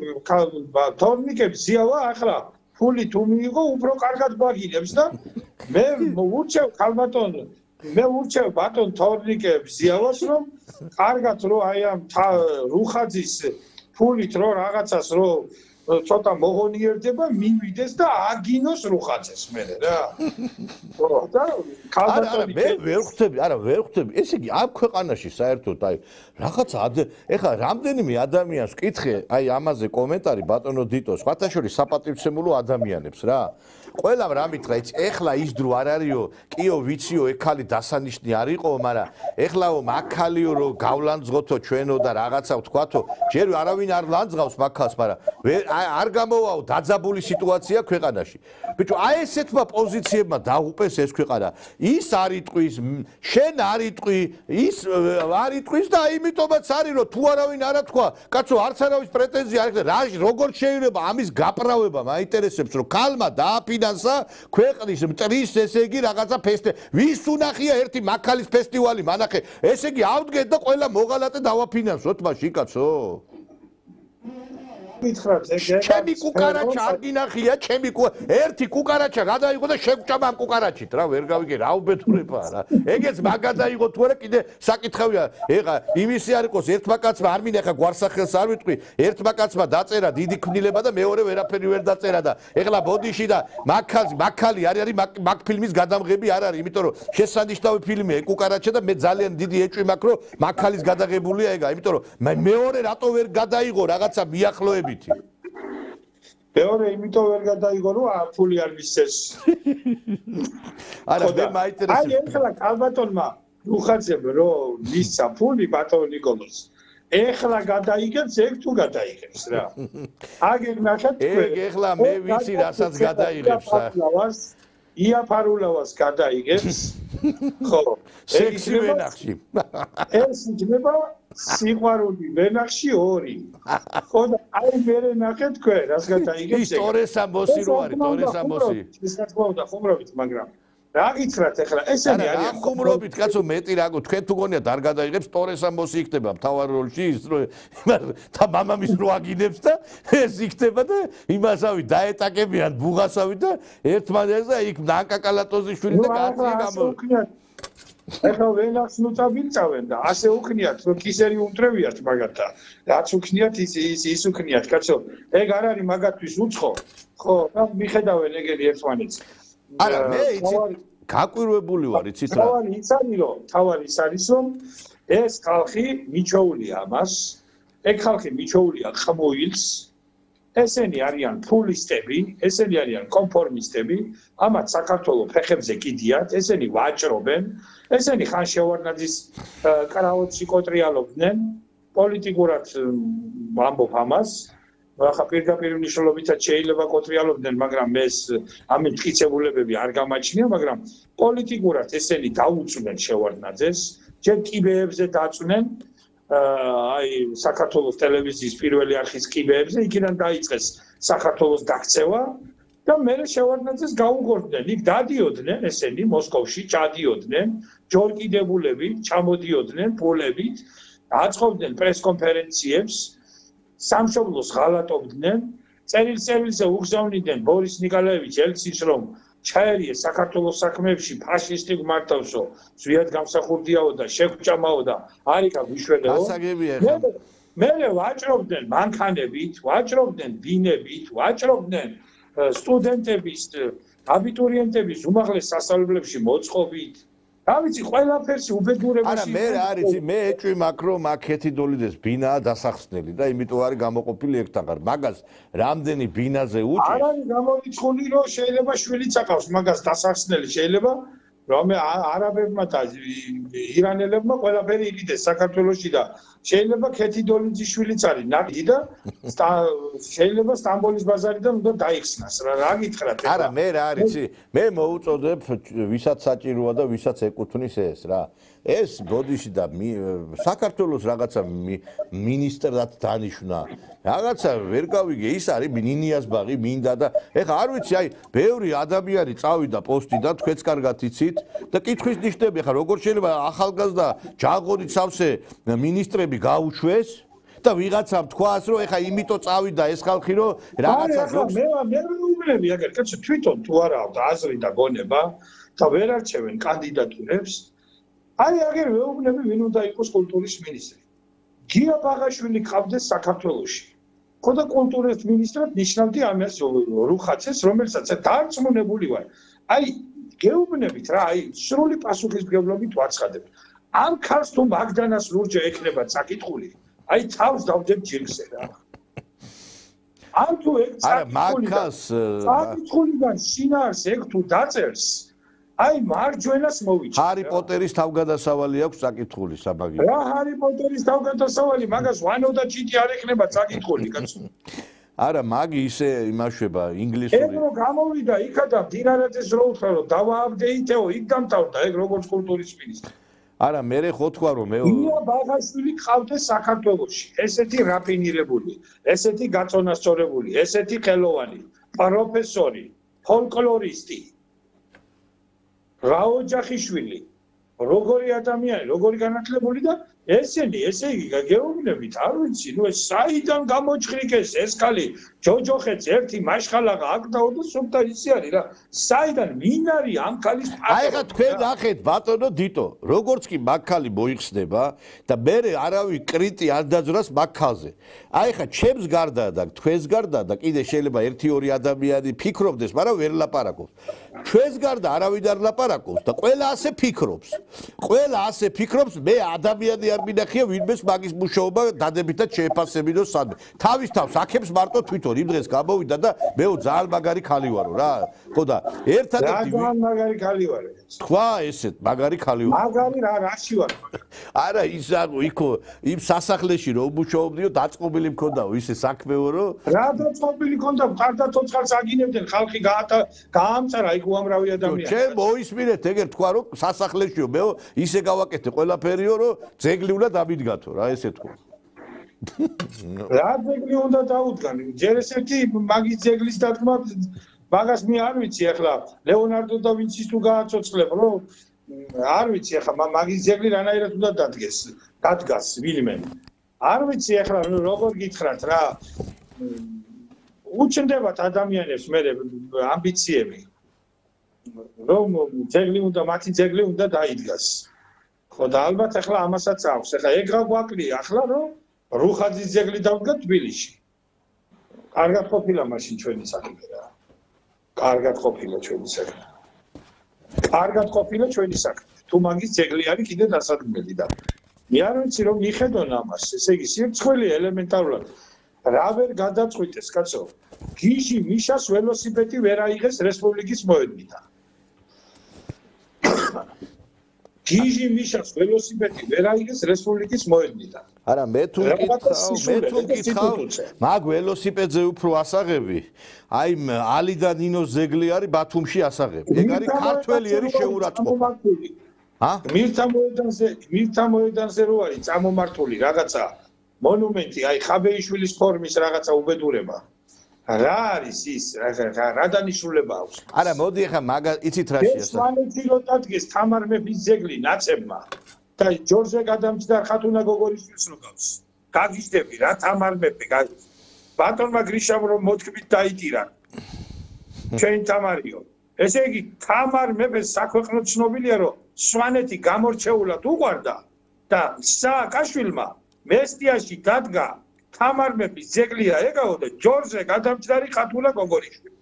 თორნიკებს ზიავა ახლა ფული თუ მიიღო უფრო კარგად გვაგინებს და მე ვურჩევ ქალბატონ მე ვურჩევ ბატონ თორნიკებს ზიავას რომ კარგად რო აი ამ რუხაძის ფულით რო რაღაცას რო ცოტა მოღონიერდება მივიდეს და აგინოს რუხაძეს მე რა ხო და ქალბატონი მე ვერ ხვდები არა ვერ ხვდები ესე იგი ამ ქვეყანაში საერთოდ აი რაღაცა ეხლა რამდენიმე ადამიანს ვკითხე აი ამაზე კომენტარი ბატონო დიტოს სხვათაშორის საპატივცემულო ადამიანებს რა ყველამ რა მითხრა ეხლა ის დრო არ არისო კიო ვიციო ეგ ხალი დასანიშნი არ იყო მაგრამ ეხლაო მაგხალიო რომ გავლანძღოთო ჩვენო და რაღაცა ვთქვათო ჯერ არავინ არ ლანძღავს მაგხალს მაგრამ არ გამოვაო დაძაბული სიტუაცია ქვეყანაში. ბიჭო, აი ესეთმა პოზიციებმა დაღუპეს ეს ქვეყანა. ის არ იტყვის, შენ არ იტყვი, ის არ იტყვის და იმიტომაც არის რომ თუ არავინ არ თქვა, კაცო, არც არავის პრეტენზია არ აქვს. რა როგორ შეიძლება ამის გაправება მაინტერესებს რომ ქალმა დააფინანსა ქვეყნის მტრის ესე იგი რაღაცა ფესტივალი. ვის უნახია ერთი მაქალის ფესტივალი მანახე. ესე იგი ავდგეთ და ყველა მოღალატე დავაფინანსოთ მაშინ კაცო. გითხრათ ეგ ჩემი კუკარაჩა არ გინახია ჩემი ერთი კუკარაჩა გადაიღო და შეგვჭამა ამ კუკარაჩით რა ვერ გავიგე რა უბედურებაა რა ეგეც მაგ გადაიღო თუ არა კიდე საკითხავია ეხა იმისი არ იყოს ერთმა კაცმა არ მინახა გვარსახელს არ ვიტყვი ერთმა კაცმა დაწერა დიდი ქმნილება და მეორე ვერაფერი ვერ დაწერა და ეხლა ბოდიში და მაქალი არის მაგ ფილმის გადამღები არ არის იმიტომ რომ შესანიშნავი ფილმია კუკარაჩა და მე ძალიან დიდი ეჭვი მაქვს რომ მაქალის გადაღებულია ეგა იმიტომ რომ მეორე რატო ვერ გადაიღო რაღაცა მიახლოებითი მეორე იმიტომ ვერ გადაიღო რომ ფული არ მისცეს არა მე მაინტერესებს აი ეხლა კალბატონმა უხარცებ რომ მისცა ფული ბატონ ნიკოლოზ ეხლა გადაიგებს ეგ თუ გადაიგებს რა აგერ ნახეთ ეგ ეხლა მე ვიცი რასაც გადაიღებს იაფარულავას გადაიგებს ხო სექსი ვენახში ეს იქნება სიყვარული ვენახში 2 ხო და აი მე ნახეთ თქვენ რას გადაიგებს ის ტორესამბოსი რო არის ტორესამბოსი ის რა თქმა უნდა ხუმრობით მაგრამ რა გითხრათ ახლა ესენი არიან ხუმრობით კაცო მეტი რა თქვენ თუ გონიათ არ გადაიღებს ტორესამბოსი იქნება მთავარ როლში ის რო და მამამის რო აგინებს და ეს იქნება და იმასავი დაეტაკებიან ბუღასავი და ერთმანეთზე იქ ნაკაკალატოზიშვილი და კაცი გამო ეხლა ვენახს ნუწაბილწავენ და ასე უქნიათ რომ კისერი უნტრევიათ მაგათა რაც უქნიათ ის უქნიათ კაცო ეგ არ არის მაგათვის უცხო ხო და მიხედავენ ეგენი ერთმანეთს არა მე იცი გაკვირვებული ვარ იცით რა თავარი ის არის რომ ეს ხალხი მიჩოულია ამას ეგ ხალხი მიჩოულია ხმოილს ესენი არიან ფულისტები ესენი არიან კონფორმისტები ამათ საქართველოს ფეხებზე კიდიათ ესენი ვაჭრობენ ესენი ხან შევარდნაძის კრაოტში კოტრიალობდნენ პოლიტიკურად ვამბობ ამას ახლა პირდაპირ მნიშვნელობითაც შეიძლება კოტრიალობდნენ მაგრამ ეს ამის მტკიცებულებები არ გამაჩნია მაგრამ პოლიტიკურად ესენი დაუწვნენ შევარდნაძეს ჯერ კიბეებზე დაწვნენ აი საქართველოს ტელევიზიის პირველი არხის კიბეებზე იქიდან დაიწყეს საქართველოს დაქცევა და მე შევარდნაძეს გაუგორდნენ იქ დადიოდნენ ესენი მოსკოვში ჩადიოდნენ ჯორკიდებულებით ჩამოდიოდნენ პოლებით აწყობდნენ პრესკონფერენციებს სამშობლოს ღალატობდნენ წერილზე უგზავნიდნენ ბორის ნიკოლაევიჩ ელცის რომ ჩაერიეს საქართველოს საქმეებში ფაშისტი გმართავსო ზვიად გამსახურდიაო და შეგვჭამაო და არიქა გიშველეო გასაგებია ხა მე ვაჭრობდნენ მანქანებით ვაჭრობდნენ ბინებით ვაჭრობდნენ სტუდენტების აბიტურიენტების უმაღლეს სასწავლებლებში მოწყობით რა ვიცი ყველაფერში უბედურებაში არა მე რა არის მე ეჭვი მაქვს რომ აქეთი დოლიდეს ბინაა დასახსნელი და იმიტომ არის გამოყოფილი ეგთაღარ მაგას რამდენი ბინაზე უჭი არ არის გამორიცხული რომ შეიძლება შვილიც აყავს მაგას დასახსნელი შეიძლება რომ არაბებმა და ირანელებმა ყველაფერი იყიდეს საქართველოში და შეიძლება ქეთი დოლიძის შვილიც არის ნაკი და შეიძლება სტამბოლის ბაზარიდან უნდა დაიხსნას რა გითხრათ არა მე რა არის მე მოუწოდებ ვისაც საჭიროა და ვისაც ეკუთვნის ეს რა ეს ბოდიში და საქართველოს რაღაცა მინისტრად დანიშნა რაღაცა ვერ გავიგე ის არის ნინიას ბაღი მინდა და ეხა არ ვიცი აი ბევრი ადამიანი წავიდა პოსტიდან თქვენც კარგად იცით და კითხვის ნიშნები ხა როგორ შეიძლება ახალგაზრდა ჯაღორით სავსე მინისტრები გაუშვეს და ვიღაცამ თქვას რომ ეხა იმიტომ წავიდა ეს ხალხი რომ რაღაცა ზოგს მე ვუმლები აგერ კაცო თვითონ თუ არა აქვს აზრი და გონება და ვერ არჩევენ კანდიდატურებს აი აგერ ვეუბნები ვინ უნდა იყოს კულტურის მინისტრი გია ბაღაშვილი ყავდეს საქართველოში ხო და კულტურის მინისტრად ნიშნავდი ამას რუხაცეს რომელსაც დარწმუნებული ვარ აი გეუბნებით რა აი სრული პასუხისმგებლობით ვაცხადებთ ამ ხალხს თუ მაგდანას ლურჯი ექნება საკითხული აი თავს დავდებ ჯირკზე რა ამ თუ ეგ საკითხულიდან შინაარს ეგ თუ დაწერს აი მარჯვენას მოვიჭრე ჰარი პოტერის თავგადასავალი აქვს საკითხული საბაგი რა ჰარი პოტერის თავგადასავალი მაგას ვანო და ჩიტი არ ექნება საკითხული კაცო არა მაგი ისე იმაშვება ინგლისური ეგ რო გამოვიდა იქა და დინარაძეს რო უთხრა რომ დავააპდეიტეო იქ დამთავრდა ეგ როგორც კულტურის მინისტრი არა მე ხო თქვა რომ მე გია ბაღაშვილი ყავდეს საქართველოში ესეთი რაფინირებული ესეთი გაწონასწორებული ესეთი ხელოვანი პროფესორი ფოლკლორისტი რაოჯახიშვილი როგორი ადამიანი, როგორი განათლებული და ესენი, ესე იგი გეუბნებით, არ ვიცი, ნუ ეს საიდან გამოჩხრიკეს ეს ხალი, ჯოჯოხეთს ერთი მაშხალაღა აკდაო და სუფთა ისი არის რა. საიდან ვინ არის ამ ხალის პატრონი? აი ხა თქვენ ნახეთ ბატონო დიტო, როგორც კი მაგხალი მოიხსნება და მე არავინ კრიტი არ დაძრას მაგხალზე. აი ხა ჩემს გარდა და თქვენს გარდა და კიდე შეიძლება 1-2 ადამიანი ფიქრობდეს, მაგრამ ვერ ლაპარაკობს. ჩვენს გარდა არავინ არ ლაპარაკობს და ყველა ასე ფიქრობს. ყველა ასე ფიქრობს, მე ადამიანი არ მინახია ვინმეს მაგის მუშაობა დადებითად შეეფასებინოს სადმე. თავის თავს აქებს მარტო თვითონ იმ დღეს გამოვიდა და მე ძალიან მაგარი ხალი ვარო რა. ხო და ერთადერთი ძალიან მაგარი ხალი ვარ. თქვა ესეთ მაგარი ხალი ვარ. მაგარი რაში ვარ? არა ის იქო იმ სასახლეში რომ მუშაობდიო დაწყობილი მქონდაო ისე საქმეო რომ რა დაწყობილი მქონდა ხარდა ცოცხალს აგინებდნენ ხალხი გაამწარა იქ უამრავი ადამიანი. ჩემ მოისმინეთ ეგერ თქვა რომ სასახლეშიო მეო ისე გავაკეთე ყველაფერიო რომ ძეგლი უნდა დამიდგათო რა ესე თქვა. რა ძეგლი უნდა დაუდგან? ჯერ ესეთი მაგის ძეგლის დადგმა მაგას მე არ ვიცი ახლა ლეონარდო და ვინცის თუ გააცოცხლებ რომ არ ვიცი ახლა მაგის ძეგლი რანაირად უნდა დადგას ვინმე. არ ვიცი ახლა როგორ გითხრათ რა უჩნდებათ ადამიანებს მე ამბიციები რომ ძეგლი უნდა მათი ძეგლი უნდა დაიდგას. ხო და ალბათ ახლა ამასაც აქვს. ახლა ეგ გაგვაკლია ახლა რომ რუხაძის ძეგლი დავდგა თბილისში. კარგად ყოფილა მაშინ ჩვენი საქმე რა. კარგად ყოფილა ჩვენი საქმე. კარგად ყოფილა ჩვენი საქმე. თუ მაგის ძეგლი არის კიდე დასადგმელი და მე არ ვიცი რომ მიხედონ ამას. ესე იგი სივრცხველი ელემენტარულად რა ვერ გადაწყვიტეს კაცო. გიჟი მიშას ველოსიპედი ვერ აიღეს რესპუბლიკის მოედნიდან. გიჟი მიშას ველოსიპედი ვერ აიღეს რესპუბლიკის მოედნიდან. არა მე თუ გითხავ მაგ ველოსიპედზე უფრო ასაღები აი ალიდან ნინოს ძეგლი არის ბათუმში ასაღები. ეგ არის ქართველიერი შეურაცხყოფა. მირთა მოედანზე რო არის წამომართული რაღაცა მონუმენტი აი ხაბეიშვილის ფორმის რაღაცა უბედურება. რა არის ის რა დანიშნულება აქვს? არა მოდი ახლა მაგა იცით რა შეასახა. ეს მანეთი რო დადგეს თამარ მეფის ძეგლი ნაცებმა და ჯორჯე გადამჯდარ ხათუნა გოგორიშვილს რო გავს. გაგიჟდები რა თამარ მეფე ბატონმა გრიშამ რომ მოთქმით დაიტირა. ჩვენ თამარიო. ესე იგი თამარ მეფეს საქვეყნო ცნობილია რომ სვანეთი გამორჩეულად უყვარდა და სააკაშვილმა მესტიაში დადგა თამარ მეფის ძეგლია ეგაო და ჯორჯე გადამჯდარი ხათუნა გოგორიშვილი.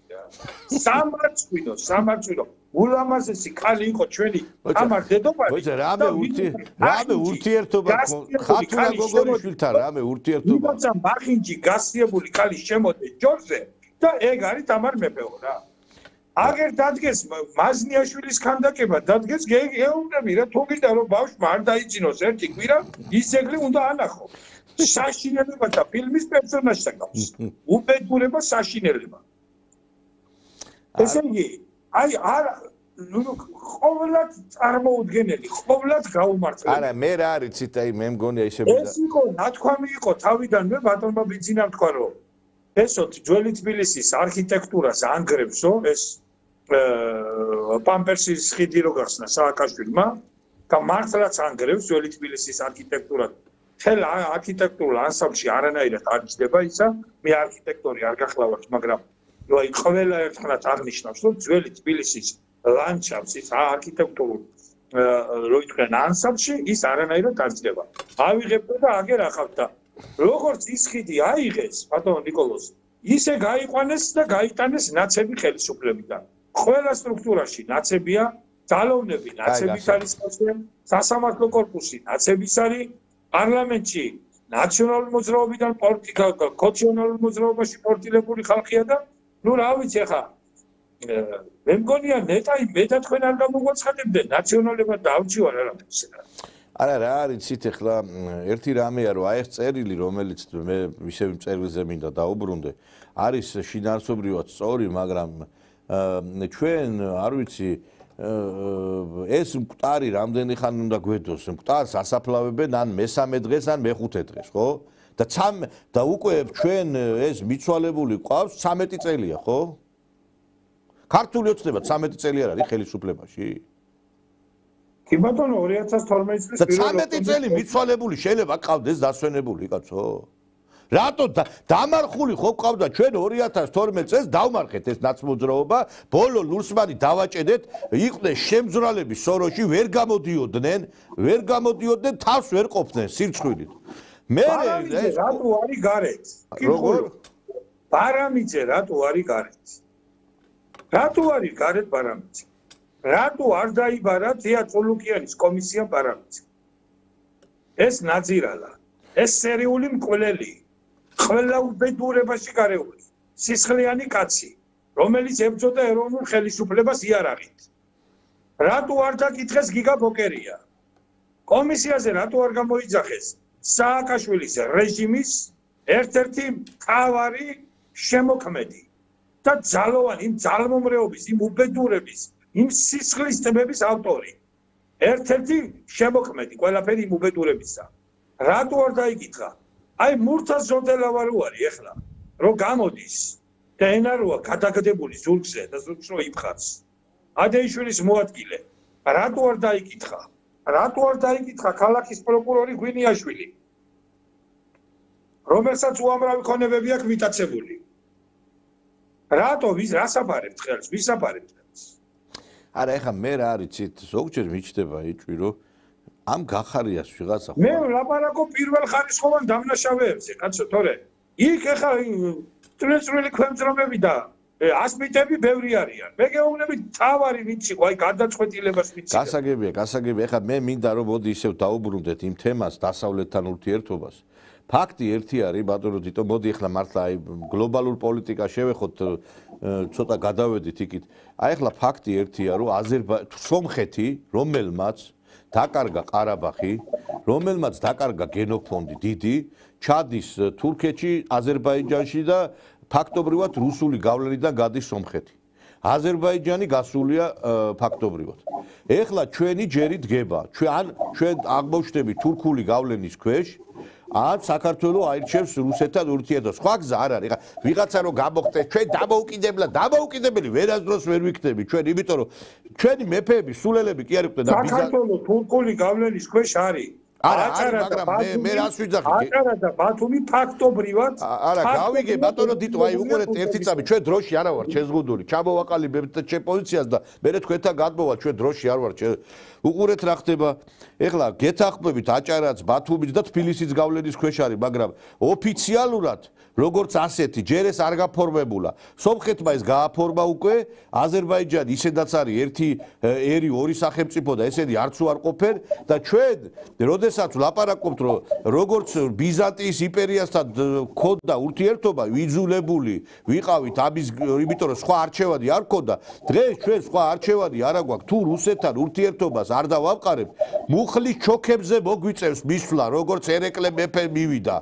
სამარცხვინო ულამაზესი ქალი იყო ჩვენი თამარ დედოფალი. მოიცა რამე ურთიერთობა ხათუნა გოგორიშვილთან რამე ურთიერთობა. იმაცა მახინჯი გასიებული ქალი შემოდი ჯორჯე და ეგ არის თამარ მეფეო რა. აგერ დადგეს მაზნიაშვილის ქანდაკება დადგეს გეუბნები რა თუ გინდა რომ ბავშვმა არ დაიწინოს ერთი კვირა ის ძეგლი უნდა ანახო. საშინელება და ფილმის პერსონაჟს გავს. უბედურება საშინელება. ესე იგი აი არ ყოველად წარმოუდგენელი, ყოველად გაუმართლებელი. არა, მე რა არიცით, აი მე მგონია ისე ეს იყო, ნათქვამი იყო თავიდანვე ბატონმა ბიძინამ თქვა რომ ესოთ ძველი თბილისის არქიტექტურას ანგრევსო, ეს პამპერსის ხიდი რო გახსნა სააკაშვილმა და მართლაც ანგრევს ძველი თბილისის არქიტექტურას. ხელ არქიტექტურულ ანსამბლში არანაირად არ ჯდება ისა, მე არქიტექტორი არ გახლავართ, მაგრამ აი ყველა ერთხმაც აღნიშნავს რომ ძველი თბილისის ლანდშაფტს ის არქიტექტურულ რო ითქვენ ანსამბლში ის არანაირად არ ჯდება. ავიღებდა და აგერ ახავთ და როგორც ის ხიდი აიღეს ბატონო ნიკოლოზ ისე გაიყვანეს და გაიტანეს ნაცები ხელისუფლებიდან. ყველა სტრუქტურაში ნაცებია, ძალოვნები ნაცების არის სასამართლო კორპუსი ნაცების არის პარლამენტში ნაციონალური მოძრაობიდან კონსტიტუციონალურ მოძრაობაში პორტილებული ხალხია და ნუ რა ვიცი ახლა მე მგონია ნეტაი მე და თქვენ არ გამოგვაცხადებდნენ ნაციონალებად დაავჭივარ არაფერს არა რა არის იცით ახლა ერთი რამეა რომ აი ეს წერილი რომელიც მე ისევ წერილზე მინდა დაუბრუნდე არის შინაარსობრივად სწორი მაგრამ ჩვენ არ ვიცი ეს მკვდარი რამდენი ხანი უნდა გვედოს მკვდარს ასაფლავებენ ან მესამე დღეს ან მეხუთე დღეს ხო და უკვე ჩვენ ეს მიცვალებული ყავს 13 წელია ხო ქართული ოცნება 13 წელი არ არის ხელისუფლებაში კი ბატონო 2012 წლის 13 წელი მიცვალებული შეიძლება ყავდეს დასვენებული კაცო. რატო დამარხული ხო ყავდა ჩვენ 2012 წელს დავმარხეთ ეს ნაცმოძრაობა, ბოლო ლურსმანი დავაჭედეთ, იყვნენ შემძვრალები სოროში, ვერ გამოდიოდნენ, თავს ვერ ყოფდნენ სირცხვილით. მე ეს რატო არის გარეთ? როგორ? ბარამიძე რატო არის გარეთ? რატო არის გარეთ ბარამიძე? რატო არ დაიბარა თეა წულუკიანის კომისია ბარამიძე? ეს ნაძირალა, ეს სერიული მკვლელი, ყველა უბედურებაში გარეული, სისხლიანი კაცი, რომელიც ებრძოდა ეროვნულ ხელისუფლებას იარაღით. რატო არ დაკითხეს გიგა ბოკერია? კომისიაზე რატო არ გამოიძახეს სააკაშვილის რეჟიმის ერთ-ერთი მთავარი შემოქმედი და ძალოვანი იმ ძალმომრეობის, იმ უბედურების, იმ სისხლის ტბების ავტორი. ერთ-ერთი შემოქმედი ყველაფერი იმ უბედურებისა. რატო არ დაიკითხა? აი მურთაზ ზოდელავარო არის ეხლა, რომ გამოდის და ენაროა გადაგდებული ზურგზე და ზურგს რო იფხავს. ადეიშვილის მოადგილე. რატო არ დაიკითხა? რატო არ დაიკითხა ქალაქის პროკურორი გვინიაშვილი? რომელსაც უამრავი ქონებები აქვს მიტაცებული. რატო რას აფარებთ ხელს? ვის აფარებთ ხელს? არა, ეხლა მე რა არიცით, ზოგჯერ მიჩნდება იჭვი, რომ ამ გახარიას ვიღაცა ხო. მე ლაპარაკობ პირველ ხარისხოვან დამნაშავეებზე, კაცო, თორე იქ ეხლა წვრილი ქვემძრომები და ასპიტები ბევრი არიან. მე გეუბნები თავარი ვიცი, აი გადაწყვეტილებას ვიცი. გასაგებია, ეხლა მე მინდა რომ მოდი ისევ დაუბრუნდეთ იმ თემას, დასავლეთთან ურთიერთობას. ფაქტი ერთი არის, ბატონო თითო, მოდი ეხლა მართლა აი გლობალურ პოლიტიკას შევეხოთ, ცოტა გადავედით იქით. აი ეხლა ფაქტი ერთია, რომ სომხეთი, რომელმაც დაკარგა ყარაბაღი, რომელმაც დაკარგა გენოფონდი დიდი, ჩადის თურქეთში, აზერბაიჯანში და ფაქტობრივად რუსული გავლენიდან გადის სომხეთი. აზერბაიჯანი გასულია ფაქტობრივად. ეხლა ჩვენი ჯერი დგება, ჩვენ აღმოჩნდებით თურქული გავლენის ქვეშ, ან საქართველოს აირჩევს რუსეთთან ურთიერთობას. სხვა გზა არ არის. ეხლა ვიღაცა რომ გამოხდეს, ჩვენ დამოუკიდებელი ვერასდროს ვერ ვიქნები ჩვენ, იმიტომ რომ ჩვენი მეფეები, სულელები კი არ იყვნენ და საქართველოს თურქული გავლენის ქვეშ არის. არა, მაგრამ მე რას ვიძახი? აჭარა და ბათუმი ფაქტობრივად არა, გავიგე ბატონო თითო, აი უყურეთ ერთი წამი, ჩვენ დროში არა ვართ შეზღუდული. ჩამოვაყალიბებთ ჩვენ პოზიციას და მე თქვენთან გადმოვალ, ჩვენ დროში არ ვართ. უყურეთ რა ხდება. ეხლა გეთახმებით აჭარაც, ბათუმიც და თბილისიც გავლენის ქვეშ არის, მაგრამ ოფიციალურად როგორც ასეთი ჯერ ეს არ გაფორმებულა. სომხეთმა ეს გააფორმა უკვე, აზერბაიჯანი ისედაც არის ერთი ერი ორი სახელმწიფო და ესენი არც უარ ყოფენ და ჩვენ როდესაც ვლაპარაკობთ რომ როგორც ბიზანტიის იმპერიასთან ქონდა ურთიერთობა, ვიძულებული ვიყავით ამის, იმიტომ რომ სხვა არჩევანი არ ქონდა. დღეს ჩვენ სხვა არჩევანი არ აგვაქვს, თუ რუსეთთან ურთიერთობას არ დავამყარებთ, მუხლის ჩოქებზე მოგვიწევს მისვლა, როგორც ერეკლე მეფე მივიდა.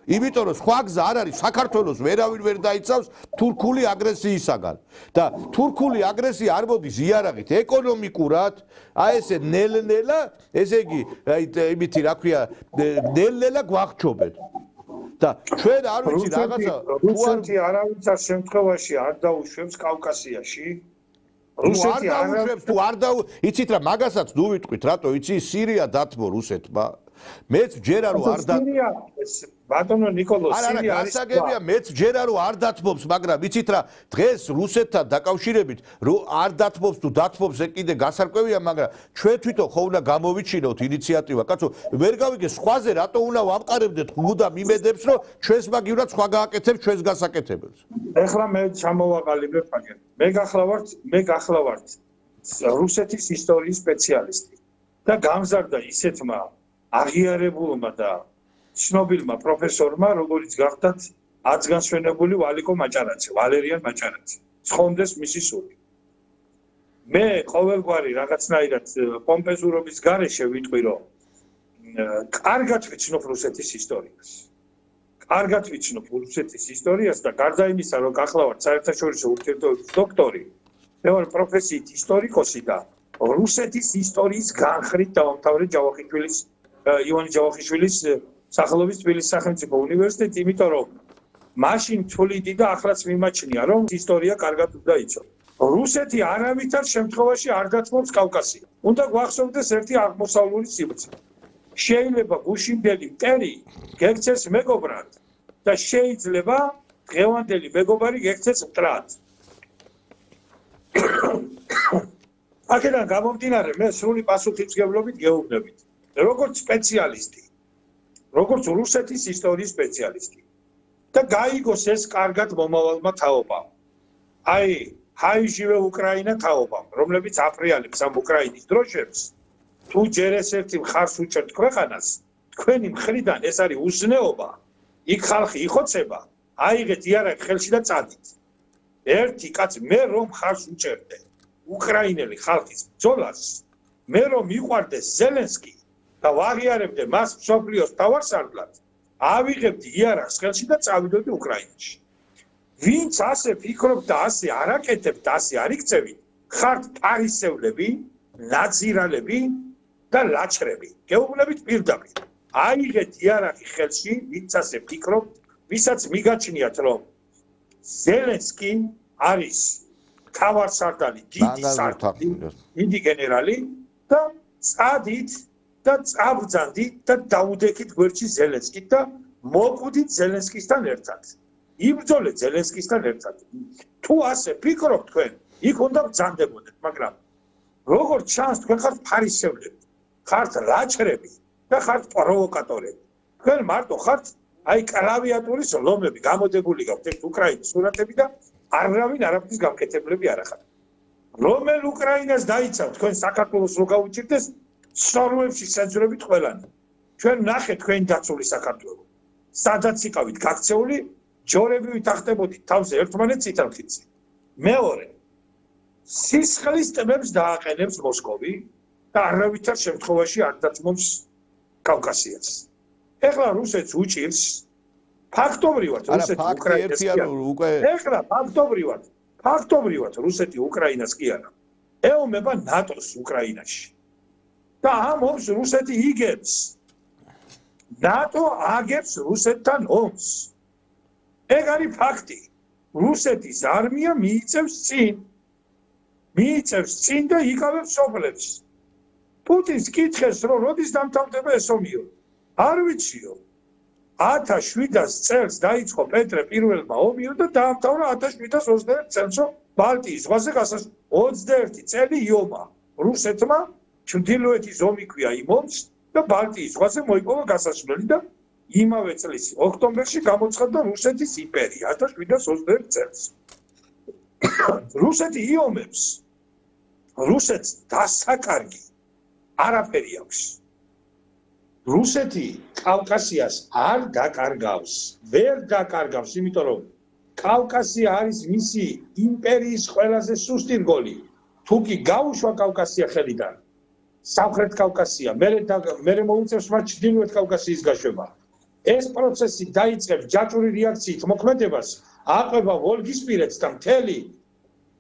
იმიტომ რომ სხვა გზა არ არის, საქართველოს ვერავინ ვერ დაიცავს თურქული აგრესიისაგან და თურქული აგრესია არ მოდის იარაღით, ეკონომიკურად, აი ესე ნელ-ნელა, ესე იგი, იმითი რა ქვია, ნელ-ნელა გვახჩობენ. და ჩვენ არ ვიცი რაღაცა რუსეთი არავითარ შემთხვევაში არ დაუშვებს კავკასიაში. რუსეთი არ დაუშვებს, თუ არ იცით რა, მაგასაც ნუ ვიტყვით, რატო იცი სირია დათმო რუსეთმა. მეც ჯერა რომ არ სირია ბატონო ნიკოლო სირია არის გასაგებია მეც ჯერა რომ არ დათმობს, მაგრამ იცით რა, დღეს რუსეთთან დაკავშირებით რომ არ დათმობს თუ დათმობს ეგ კიდე გასარკვევია, მაგრამ ჩვენ თვითონ ხო უნდა გამოვიჩინოთ ინიციატივა. კაცო, ვერ გავიგე სხვაზე რატო უნდა ვამყარებდეთ მუდამ იმედებს, რომ ჩვენს მაგივრად სხვა გააკეთებს ჩვენს გასაკეთებელს. ეხლა მე ჩამოვაყალიბებ აგერ. მე გახლავართ რუსეთის ისტორიის სპეციალისტი და გამზარდა ისეთმა აღიარებულმა და ცნობილმა პროფესორმა, როგორც გახდათ აცგანსვენებული ვალიკო მაჭარაძე, ვალერიან მაჭარაძე. ცხონდეს მისი სული. მე ყოველგვარი რაღაცნაირად პომპეზურობის გარეშე ვიტყვი, რომ კარგად ვიცნობ რუსეთის ისტორიას. კარგად ვიცნობ რუსეთის ისტორიას და გარდა იმისა, რომ გახლავართ საერთაშორისო ურთიერთობების დოქტორი, მე ვარ პროფესიით ისტორიკოსი და რუსეთის ისტორიის განხრით დავამთავრე ივანე ჯავახიშვილის სახელობის თბილისის სახელმწიფო უნივერსიტეტი, იმიტომ რომ მაშინ თვლიდი და ახლაც მიმაჩნია, რომ ისტორია კარგად უნდა იცოდე. რუსეთი არავითარ შემთხვევაში არ დათმობს კავკასია. უნდა გვახსოვდეს ერთი აღმოსავლური სივრცე. შეიძლება გუშინდელი მტერი გექცეს მეგობრად და შეიძლება დღევანდელი მეგობარი გექცეს მტრად. აქედან გამომდინარე მე სრული პასუხისმგებლობით გეუბნებით, როგორც სპეციალისტი, როგორც რუსეთის ისტორიის სპეციალისტი და გაიგოს ეს კარგად მომავალმა თაობამ. აი ჰაიჟივე უკრაინა თაობამ, რომლებიც აფრიალებს ამ უკრაინის დროშებს, თუ ჯერ ეს ერთი მხარს უჭერთ ქვეყანას, თქვენი მხრიდან ეს არის უზნეობა, იქ ხალხი იხოცება, აიღეთ იარაღი ხელში და წადით. ერთი კაცი მე რომ მხარს უჭერდე უკრაინელი ხალხის ბრძოლას, მე რომ მიყვარდეს ზელენსკი და ვაღიარებდე მას მსოფლიოს მთავარსარდლად, ავიღებდი იარაღს ხელში და წავიდოდი უკრაინაში. ვინც ასე ფიქრობთ და ასე არ აკეთებთ და ასე არ იქცევით, ხართ პარისევლები, ნაძირალები და ლაჩრები. გეუბნებით პირდაპირ. აიღეთ იარაღი ხელში, ვინც ასე ფიქრობთ, ვისაც მიგაჩნიათ რომ ზელენსკი არის მთავარსარდალი, დიდი გენერალი და წადით და წაბრძანდით და დაუდექით გვერდში ზელენსკით და მოკვდით ზელენსკისთან ერთად. იბრძოლეთ ზელენსკისთან ერთად. თუ ასე ფიქრობთ თქვენ, იქ უნდა ბრძანდებოდეთ, მაგრამ როგორც ჩანს თქვენ ხართ ფარისევლები, ხართ ლაჩრები და ხართ პროვოკატორები. თქვენ მარტო ხართ აი კლავიატურის ლომები გამოდებული გაქვთ ერთ უკრაინის სურათები და არავინ არაფრის გამკეთებლები არ ახართ. რომელ უკრაინას დაიცავთ თქვენ საქართველოს რო გაუჭირდეს სოროებში საძრობით ყველანი. ჩვენ ნახეთ თქვენი დაცული საქართველო. სადაც იყავით გაქცეული ჯორები ვითახტებოდით თავზე ერთმანეთს ითანხმდით. მეორე სისხლის ტბებს დააყენებს მოსკოვი და არავითარ შემთხვევაში არ დათმობს კავკასიას. ეხლა რუსეთს უჭირს ფაქტობრივად რუსეთი უკრაინას კი არა. ეხლა ფაქტობრივად რუსეთი უკრაინას კი არა. ეომება ნატოს უკრაინაში. და ამ ომს რუსეთი იგებს. ნატო აგებს რუსეთთან ომს. ეგ არის ფაქტი. რუსეთის არმია მიიწევს წინ და იკავებს სოფლებს. პუტინს კითხეს რომ როდის დამთავრდება ეს ომიო? არ ვიციო. 1700 წელს დაიწყო პეტრე პირველმა ომიო და დაამთავრა 1721 წელს ბალტიის ზღვაზე გასასვლელად. 21 წელი იომა რუსეთმა ჩრდილოეთის ომი ქვია იმ ომს და ბალტიის ზღვაზე მოიპოვა გასასვლელი და იმავე წლის ოქტომბერში გამოცხადდა რუსეთის იმპერია 1721 წელს. რუსეთი იომებს. რუსეთს დასაკარგი არაფერი აქვს. რუსეთი კავკასიას არ დაკარგავს, ვერ დაკარგავს, იმიტომ რომ კავკასია არის მისი იმპერიის ყველაზე სუსტი რგოლი. თუ კი გაუშვა კავკასია ხელიდან, სამხრეთ კავკასია, მერე მოუწევს მათ ჩრდილოეთ კავკასიის გაშვება. ეს პროცესი დაიწყებს ჯაჭვური რეაქციით მოქმედებას, აყვება ვოლგისპირეთს და მთელი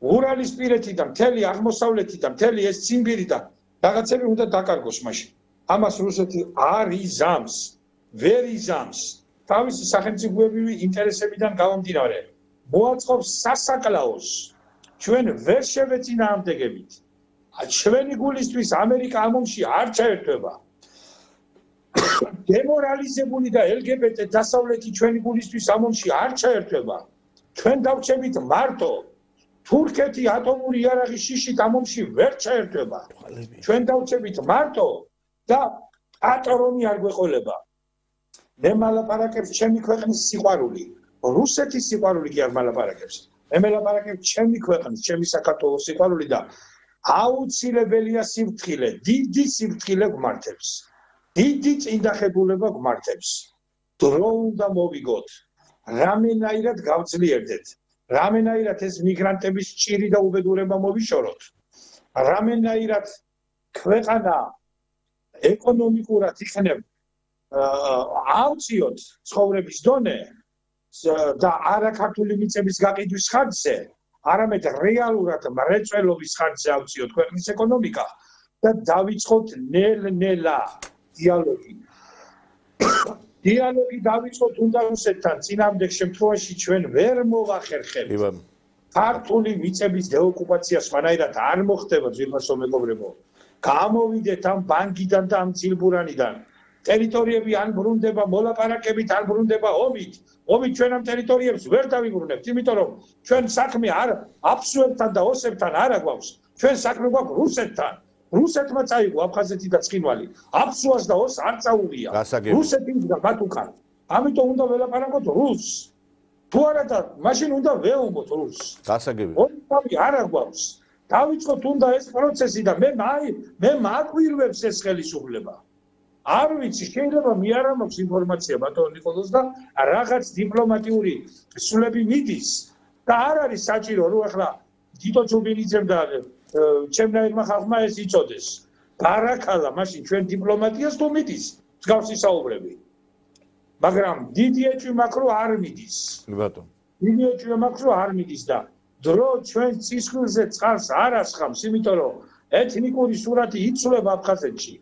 ურალისპირეთი და მთელი აღმოსავლეთი და მთელი ეს ციმბირი და რაღაცები უნდა დაკარგოს მაშინ. ამას რუსეთი არ იზამს, ვერ იზამს. თავისი სახელმწიფოებრივი ინტერესებიდან გამომდინარე, მოაწყობს სასაკლაოს. ჩვენ ვერ შევეწინააღმდეგებით. ჩვენი გულისთვის ამერიკა ამ ომში არ ჩაერთვება. დემორალიზებული და LGBT დასავლეთი ჩვენი გულისთვის ამ ომში არ ჩაერთვება. ჩვენ დავჩებით მარტო. თურქეთი ატომური იარაღის შიშით ამ ომში ვერ ჩაერთვება. ჩვენ დავჩებით მარტო და ატომი არ გვეყოლება. მე მალაპარაკებს ჩემი ქვეყნის სიყვარული. რუსეთის სიყვარული კი არ მალაპარაკებს. მე მალაპარაკებს ჩემი ქვეყნის, ჩემი საქართველოს სიყვარული და აუცილებელია სიფრთხილე, დიდი სიფრთხილე გვმართებს. დიდი წინდახედულება გვმართებს. დრო უნდა მოვიგოთ. რამენაირად გავძლიერდეთ. რამენაირად ეს მიგრანტების ჭირი და უბედურება მოვიშოროთ. რამენაირად ქვეყანა ეკონომიკურად იქნებ ავწიოთ ცხოვრების დონე და არა ქართული მიწების გაყიდვის ხარჯზე, არამედ რეალურად მრეწველობის ხარჯზე ავწიოთ ქვეყნის ეკონომიკა და დავიწყოთ ნელ-ნელა დიალოგი. დიალოგი დავიწყოთ უნდა რუსეთთან, წინამდებ შემთხვევაში ჩვენ ვერ მოვახერხებთ. ქართული მიწების დეოკუპაცია სხვანაირად არ მოხდება ძვირფასო მეგობრებო. გამოვიდეთ ამ ბანკიდან და ამ ძილბურანიდან. ტერიტორიები ან ბრუნდება მოლაპარაკებით, ან ბრუნდება ომით. ომით ჩვენ ამ ტერიტორიებს ვერ დავიბრუნებთ, იმიტომ რომ ჩვენ საქმე არ აფსუებთან და ოსებთან არ აგვაქვს. ჩვენ საქმე გვაქვს რუსეთთან. რუსეთმა წაიღო აფხაზეთი და ცხინვალი. აფსუას და ოს არ წაუღია. რუსეთი და მათ უკან. ამიტომ უნდა ველაპარაკოთ რუსს. თუ არა და მაშინ უნდა ვეუბნოთ რუსს. გასაგებია. ომი არ აგვაქვს. დავიწყოთ უნდა ეს პროცესი და მე მაგვირვებს ეს ხელისუფლება. არ ვიცი, შეიძლება მე არ მაქვს ინფორმაცია ბატონ ნიკოლოზ და რაღაც დიპლომატიური სულები მიდის და არ არის საჭირო რომ ახლა დიდო ჩუბინიძემ და ჩემნაირმა ხალხმა ეს იწოდეს. ბარაკალა, მაშინ ჩვენ დიპლომატიას თუ მიდის მსგავსი საუბრები. მაგრამ დიდი ეჭვი მაქვს რომ არ მიდის. ბატონ. დიდი ეჭვი მაქვს რომ არ მიდის და დრო ჩვენ ცისხლზე წყალს არ ასხამს, იმიტომ რომ ეთნიკური სურათი იცვლება აფხაზეთში.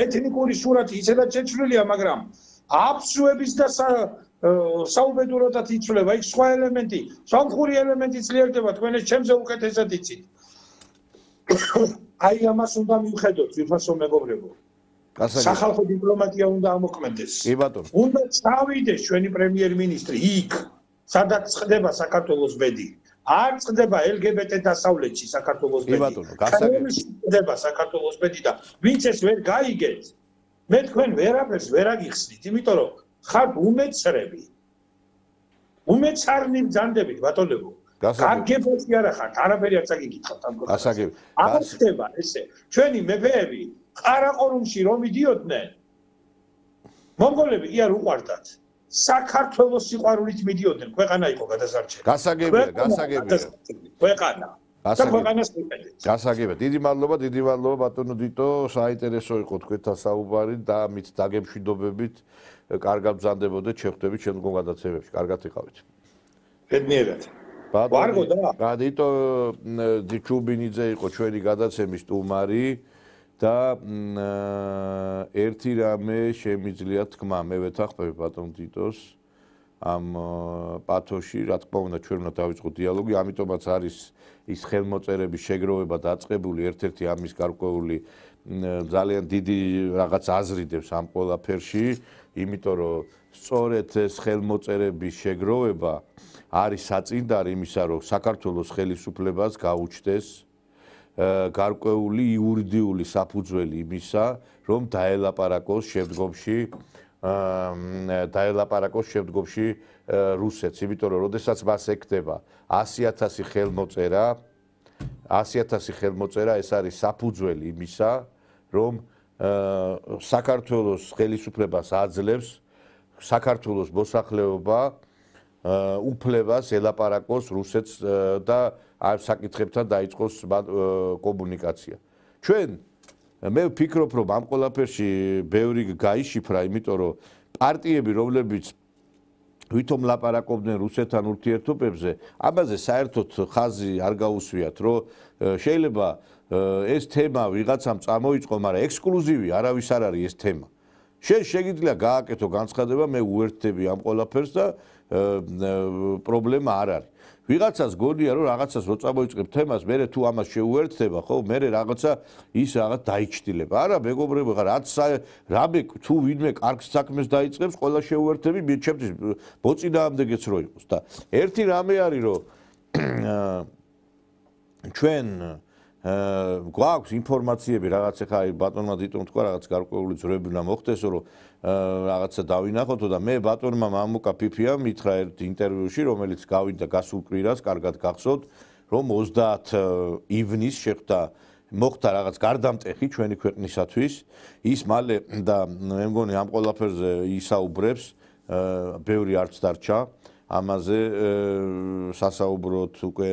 ეთნიკური სურათი ისედაც შეცვლილია, მაგრამ აფსუების და საუბედუროდაც იცვლება. იქ სხვა ელემენტი, სამხური ელემენტი ძლიერდება, თქვენ ეს ჩემზე უკეთესად იცით. აი ამას უნდა მივხედოთ, ძვირფასო მეგობრებო. სახალხო დიპლომატია უნდა ამოქმედდეს. კი ბატონო. უნდა წავიდეს ჩვენი პრემიერ-მინისტრი იქ, სადაც წყდება საქართველოს ბედი. არ წყდება LGBT დასავლეთში საქართველოს ბედი. კი ბატონო, გასაგებია. წყდება საქართველოს ბედი და ვინც ეს ვერ გაიგეთ, მე თქვენ ვერაფერს ვერ აგიხსნით, იმიტომ რომ ხართ უმეცრები. უმეცარნი ბრძანდებით ბატონებო. გაგებაში არა ხართ, არაფერი არ წაგიკითხავთ ამ კითხვას. გასაგებია. არ ხდება ესე. ჩვენი მეფეები ყარაყორუმში რომ მიდიოდნენ, მონღოლები კი არ უყვარდათ. საქართველოს სიყვარულით მიდიოდნენ, ქვეყანა იყო გადასარჩენი. გასაგებია. ქვეყანა. და ქვეყანას მიყედეთ. გასაგებია. დიდი მადლობა ბატონო დიტო, საინტერესო იყო თქვენთან საუბარი და მით დაგემშვიდობებით, კარგად ბრძანდებოდეთ, შეხვდებით შემდგომ გადაცემებში. კარგად იყავით. ბედნიერად. ვარგო და დიტო ჩუბინიძე იყო ჩვენი გადაცემის სტუმარი. და ერთი რამე შემიძლია თქმა, მე ვეთანხმები ბატონ დიტოს ამ პათოში, რა თქმა უნდა ჩვენ უნდა დავიწყოთ დიალოგი, ამიტომაც არის ის ხელმოწერების შეგროვება დაწყებული, ერთ-ერთი ამის გარკვეული ძალიან დიდი რაღაც აზრიდებს ამ ყველაფერში, იმიტომ რომ სწორედ ეს ხელმოწერების შეგროვება არის საწინდარი იმისა, რომ საქართველოს ხელისუფლებას გაუჩნდეს გარკვეული იურიდიული საფუძველი იმისა, რომ დაელაპარაკოს შემდგომში რუსეთს, იმიტომ რომ როდესაც მას ეკდება 100,000 ხელმოწერა, ეს არის საფუძველი იმისა, რომ საქართველოს ხელისუფლებას აძლევს საქართველოს მოსახლეობა უფლებას ელაპარაკოს რუსეთს და ამ საკითხებთან დაიწყოს კომუნიკაცია. ჩვენ მე ვფიქრობ, რომ ამ ყველაფერში ბევრი გაიშიფრა, იმიტომ რომ პარტიები, რომლებიც ვითომ ლაპარაკობდნენ რუსეთთან ურთიერთობებზე, ამაზე საერთოდ ხაზი არ გაუსვიათ, რომ შეიძლება ეს თემა ვიღაცამ წამოიწყო, მაგრამ ექსკლუზივი არავის არ არის ეს თემა. შეგიძლია გააკეთო განცხადება, მე უერთდები ამ ყველაფერს და პრობლემა არ არის. ვიღაცას გონია რომ რაღაცას რო წამოიწყებ თემას, მე თუ ამას შეუერთდება, ხო, მე რაღაცა ის რაღაც დაიჩtildeება. არა, მეგობრებო, რაც რამე თუ ვინმე კარგ საქმეს დაიწყებს, ყველა შეუერთები ჩემთვის ბოწინაამდეგეც რო იყოს და ერთი რამე არის რომ ჩვენ გვაქვს ინფორმაციები რაღაც ახლა ბატონმა დიტომ თქვა რაღაც გარკვეული ძროები უნდა მოხდესო რომ რაღაცა დავინახოთო და მე ბატონმა მამუკა ფიფიამ მითხრა ერთ ინტერვიუში რომელიც გავიდა გასულ კვირას კარგად გახსოვთ რომ 30 ივნისს შეხვდა მოხდა რაღაც გარდამტეხი ჩვენი ქვეყნისათვის ის მალე და მე მგონი ამ ყველაფერზე ისაუბრებს ბევრი არც დარჩა ამაზე სასაუბროთ უკვე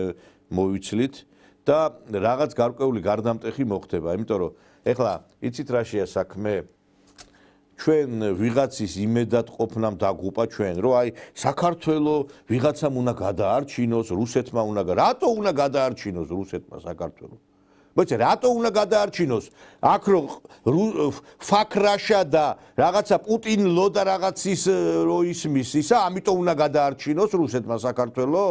მოვიცლით და რაღაც გარკვეული გარდამტეხი მოხდება, იმიტომ რომ ეხლა იცით რა შეა საქმე ჩვენ ვიღაცის იმედად ყოფნამ დაგუპა ჩვენ რომ აი საქართველო ვიღაცამ უნდა გადაარჩინოს რუსეთმა უნდა რატო უნდა გადაარჩინოს რუსეთმა საქართველო მოიცა რატო უნდა გადაარჩინოს აქ რომ ფაქრაშა და რაღაცა პუტინ ლო და რაღაცის რო ისმის ისა ამიტომ უნდა გადაარჩინოს რუსეთმა საქართველო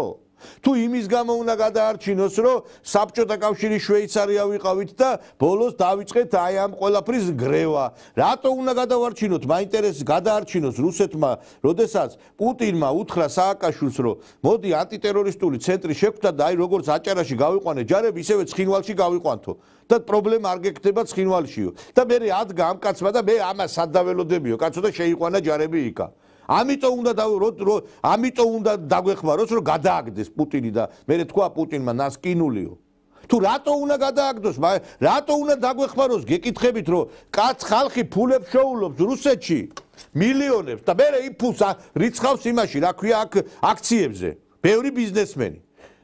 თუ იმის გამო უნდა გადაარჩინოს, რომ საბჭოთა კავშირის შვეიცარია ვიყავით და ბოლოს დავიწყეთ აი ამ ყველაფრის გრევა. რატო უნდა გადავარჩინოთ? მაინტერესებს გადაარჩინოს რუსეთმა, როდესაც პუტინმა უთხრა სააკაშვილს, რომ მოდი ანტიტერორისტული ცენტრი შეგვდა და აი როგორც აჭარაში გავიყვანე ჯარები, ისევე ცხინვალში გავიყვანთო. და პრობლემა არ გექნება ცხინვალშიო. და მე ადგა ამ კაცმა და მე ამას ადაველოდებიო, კაცო და შეიყვანა ჯარები იქა. ამიტომ უნდა დაგვეხმაროს, რომ გადააგდეს პუტინი და მე თქვა პუტინმა ნასკინულიო. თუ რატო უნდა გადააგდოს, რატო უნდა დაგვეხმაროს, გეკითხებით, რომ ხალხი ფულებს შოულობს რუსეთში მილიონებს და მე იმ ფულს რიცხავს იმაში, რა ქვია აქ აქციებზე. ბევრი ბიზნესმენი.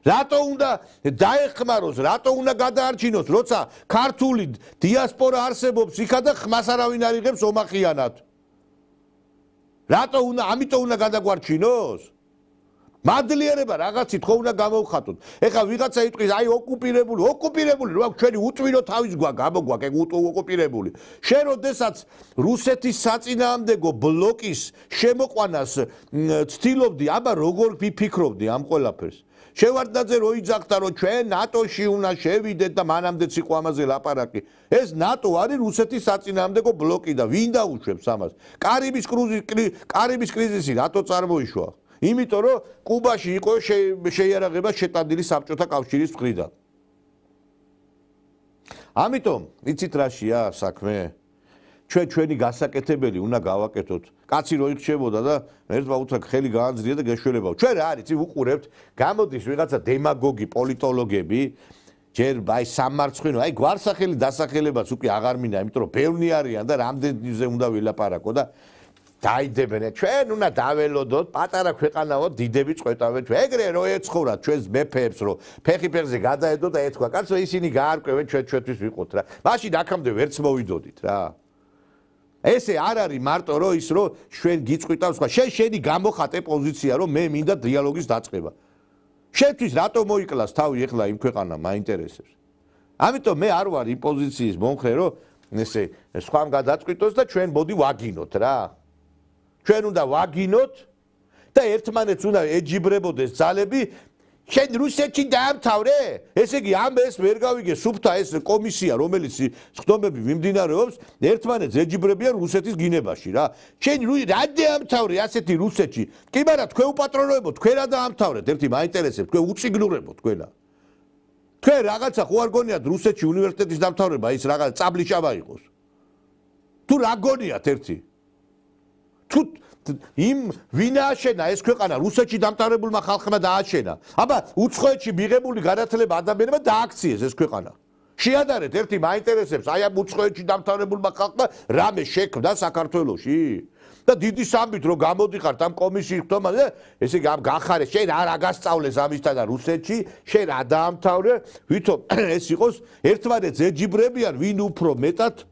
რატო უნდა დაეხმაროს, რატო უნდა გადაარჩინოს, როცა ქართული დიასპორა არსებობს იქა და ხმას არავინ არ იღებს ომახიანად. რატო უნდა, ამიტომ უნდა გადაგვარჩინოს? მადლიერება რაღაცით ხო უნდა გამოვხატოთ. ეხლა ვიღაცა იტყვის, აი ოკუპირებული, რა ჩვენი უტვირო თავის გამოგვაქვს, ეგ ოკუპირებული. შენ როდესაც რუსეთის საწინააღმდეგო ბლოკის შემოყვანას ცდილობდი, აბა როგორ ვიფიქრობდი ამ ყველაფერს? შევარდნაძე რო იძახდა, რომ ჩვენ ნატოში უნდა შევიდეთ და მანამდეც იყო ამაზე ლაპარაკი. ეს ნატო არის რუსეთის საწინააღმდეგო ბლოკი და ვინ დაუშვებს ამას? კარიბის კრიზისი რატო წარმოიშვა? იმიტომ რომ კუბაში იყო შეიარაღება შეტანილი საბჭოთა კავშირის მხრიდან. ამიტომ იცით რაშია საქმე? ჩვენი გასაკეთებელი უნდა გავაკეთოთ. კაცი რო იხჩებოდა და ერთმა უთხრა ხელი გაანძრია და გეშველებაო. ჩვენ რა არის, უყურებთ, გამოდის ვიღაცა დემაგოგი, პოლიტოლოგები, ჯერ აი სამარცხვინო, აი გვარსახელი დასახელებაც უკვე აღარ მინდა, იმიტომ რომ ბევრი არიან და რამდენზე უნდა ვილაპარაკო და დაიდებენ. ჩვენ უნდა დაველოდოთ, პატარა ქვეყანაო, დიდები წყვეტავენ ჩვენ. ეგრე რო ეცხოვრათ ჩვენს მეფეებს, რომ ფეხი ფეხზე გადაედო და ეთქვა, კაცო ისინი გაარკვევენ ჩვენთვის ვიყოთ რა. მაშინ აქამდე ვერც მოვიდოდით რა. ესე არ არის მარტო რომ ის რომ ჩვენ გიწყვიტავს სხვა შენი გამოხატე პოზიცია რომ მე მინდა დიალოგის დაწყება შენთვის რატო მოიკლას თავი ეხლა იმ ქვეყანამ მაინტერესებს ამიტომ მე არ ვარ იმ პოზიციის მომხრე რომ ესე სხვამ გადაწყვიტოს და ჩვენ მოდი ვაგინოთ რა ჩვენ უნდა ვაგინოთ და ერთმანეთს უნდა ეჯიბრებოდეს ძალები შენ რუსეთში დაამთავრე? ესე იგი ამ ეს ვერ გავიგე სუფთა ეს კომისია რომელიც ხდომები მიმდინარეობს ერთმანეთს ეჯიბრებიან რუსეთის გინებაში რა. შენ რა დაამთავრე ასეთი რუსეთში? კი მაგრამ თქვენ უპატრონოებო, თქვენ რა დაამთავრეთ? ერთი მაინტერესებს, თქვენ უციგნურებო თქვენა. თქვენ რაღაცა ხო არ გონიათ რუსეთში უნივერსიტეტის დამთავრება ის რაღაც წაბლიჭავა იყოს? თუ რა გონიათ ერთი? თუ იმ ვინ ააშენა ეს ქვეყანა რუსეთში დამთავრებულმა ხალხმა დააშენა. აბა უცხოეთში მიღებული განათლება ადამიანებმა დააქციეს ეს ქვეყანა. შეადარეთ ერთი მაინტერესებს აი ამ უცხოეთში დამთავრებულმა ხალხმა რამე შექმნა საქართველოში. და დიდი სამბით რომ გამოდიხართ ამ კომისიის ხდომაზე, ესე იგი ამ გახარე შენ რა გასწავლეს ამისთან და რუსეთში, შენ რა დაამთავრე, ვითომ ეს იყოს ერთმანეთს ეჯიბრებიან ვინ უფრო მეტად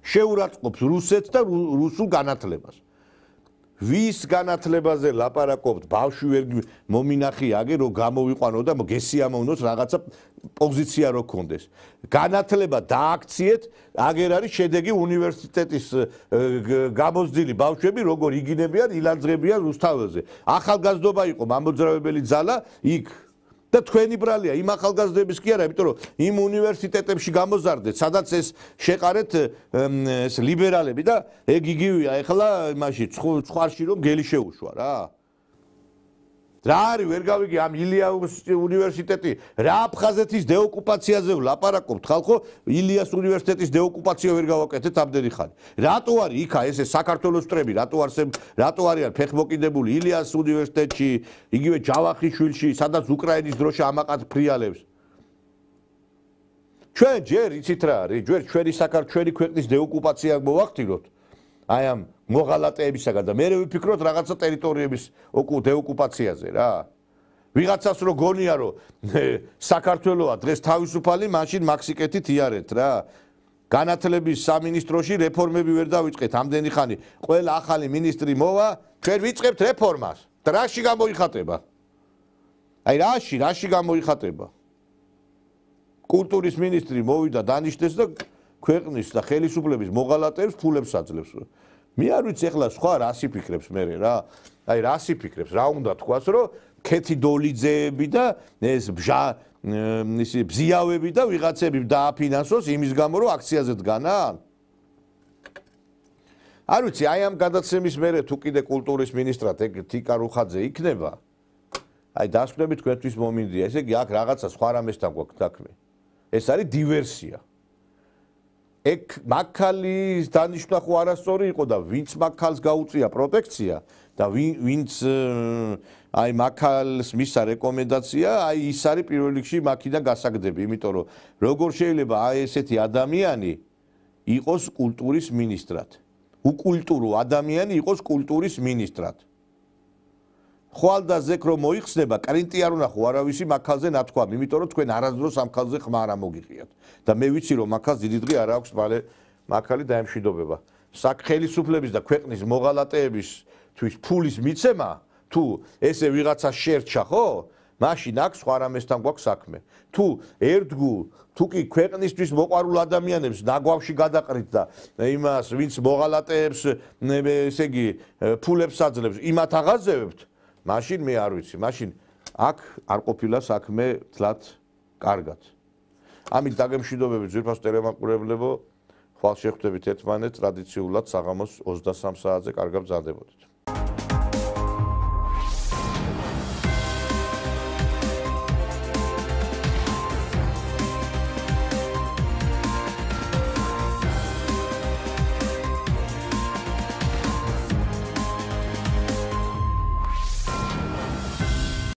შეურაცხყოფს რუსეთს და რუსულ განათლებას. ვის განათლებაზე ლაპარაკობთ, ბავშვი ვერ მომინახი აგე რომ გამოვიყვანო და გესიამოვნოს რაღაცა პოზიცია რო გქონდეს. განათლება დააქციეთ, აგერ არის შედეგი უნივერსიტეტის გამოცდილი ბავშვები როგორ იგინებიან, ილანძღებიან რუსთაველზე. ახალგაზრდობა იყო მამოძრავებელი ძალა იქ და თქვენი ბრალია იმ ახალგაზრდების კი არა, იმიტომ რომ იმ უნივერსიტეტებში გამოზარდეთ, სადაც ეს შეყარეთ ეს ლიბერალები და ეგ იგივეა ეხლა იმაში ცხარში რომ გელი შეუშვა რა. რა არის ვერ გავიგე ამ ილიას უნივერსიტეტი რა აფხაზეთის დეოკუპაციაზე ვლაპარაკობთ ხალხო ილიას უნივერსიტეტის დეოკუპაცია ვერ გავაკეთეთ ამდენი ხანი რატო არის იქა ესე საქართველოს წრები რატო არის ფეხმოკიდებული ილიას უნივერსიტეტში იგივე ჯავახიშვილში სადაც უკრაინის დროშა ამაყად ფრიალებს ჩვენ ჯერ იცით რა არის ჯერ ჩვენი ქვეყნის დეოკუპაცია მოვახდინოთ აი ამ მოღალატეებისაგან და მე ვიფიქროთ რაღაცა ტერიტორიების დეოკუპაციაზე რა. ვიღაცას რო გონია რომ საქართველოა დღეს თავისუფალი, მაშინ მაქსიკეთით იარეთ რა. განათლების სამინისტროში რეფორმები ვერ დავიწყეთ ამდენი ხანი. ყველა ახალი მინისტრი მოვა, ჩვენ ვიწყებთ რეფორმას. და რაში გამოიხატება? აი რაში გამოიხატება? კულტურის მინისტრი მოვიდა დანიშნეს და ქვეყნის და ხელისუფლების მოღალატეებს ფულებს აძლევს. მე არ ვიცი ახლა სხვა რას იფიქრებს მე რა. აი რას იფიქრებს, რა უნდა თქვას, რომ ქეთი დოლიძეები და ეს ბზიავები და ვიღაცები დააფინანსოს იმის გამო რომ აქციაზე დგანან? არ ვიცი, აი ამ გადაცემის მერე თუ კიდე კულტურის მინისტრად თიკა რუხაძე იქნება, აი დასკვნები თქვენთვის მომინდია, ესე იგი აქ რაღაცა სხვა რამესთან გვაქვს საქმე. ეს არის დივერსია. ეგ მაქალის დანიშნა ხო არასწორი იყო და ვინც მაქალს გაუწია პროტექცია და ვინც აი მაქალს მისცა რეკომენდაცია, აი ის არის პირველ რიგში მაქიდან გასაგდები, იმიტომ რომ როგორ შეიძლება აი ესეთი ადამიანი იყოს კულტურის მინისტრად. უკულტურო ადამიანი იყოს კულტურის მინისტრად. ხვალდაზექ რომ მოიხსნება, კრინტი არ უნდა ხო არავისი მაქალზე ნათქვამი, იმიტომ რომ თქვენ არასდროს ამ ქალზე ხმა არ ამოგიღიათ. და მე ვიცი რომ მაქალს დიდი დღე არ აქვს, მალე მაქალი დაემშვიდობება. სახელმწიფოების და ქვეყნის მოღალატეებისთვის ფულის მიცემა, თუ ესე ვიღაცა შერჩა, ხო? მაშინ აქ სხვა რამესთან გვაქვს საქმე. თუ ერთგულ თუ კი ქვეყნისთვის მოყვარულ ადამიანებს ნაგვავში გადაყრით და იმას ვინც მოღალატეებს ესე იგი ფულებს აძლევს იმათ აღაზევებთ, მაშინ მე არ ვიცი, მაშინ აქ არ ყოფილა საქმე თლათ კარგად. ამით დაგემშვიდობებით ძვირფას ტელემაყურებლებო, ხვალ შეხვდებით ერთმანეთს ტრადიციულად საღამოს 23 საათზე, კარგად ბრძანდებოდეთ.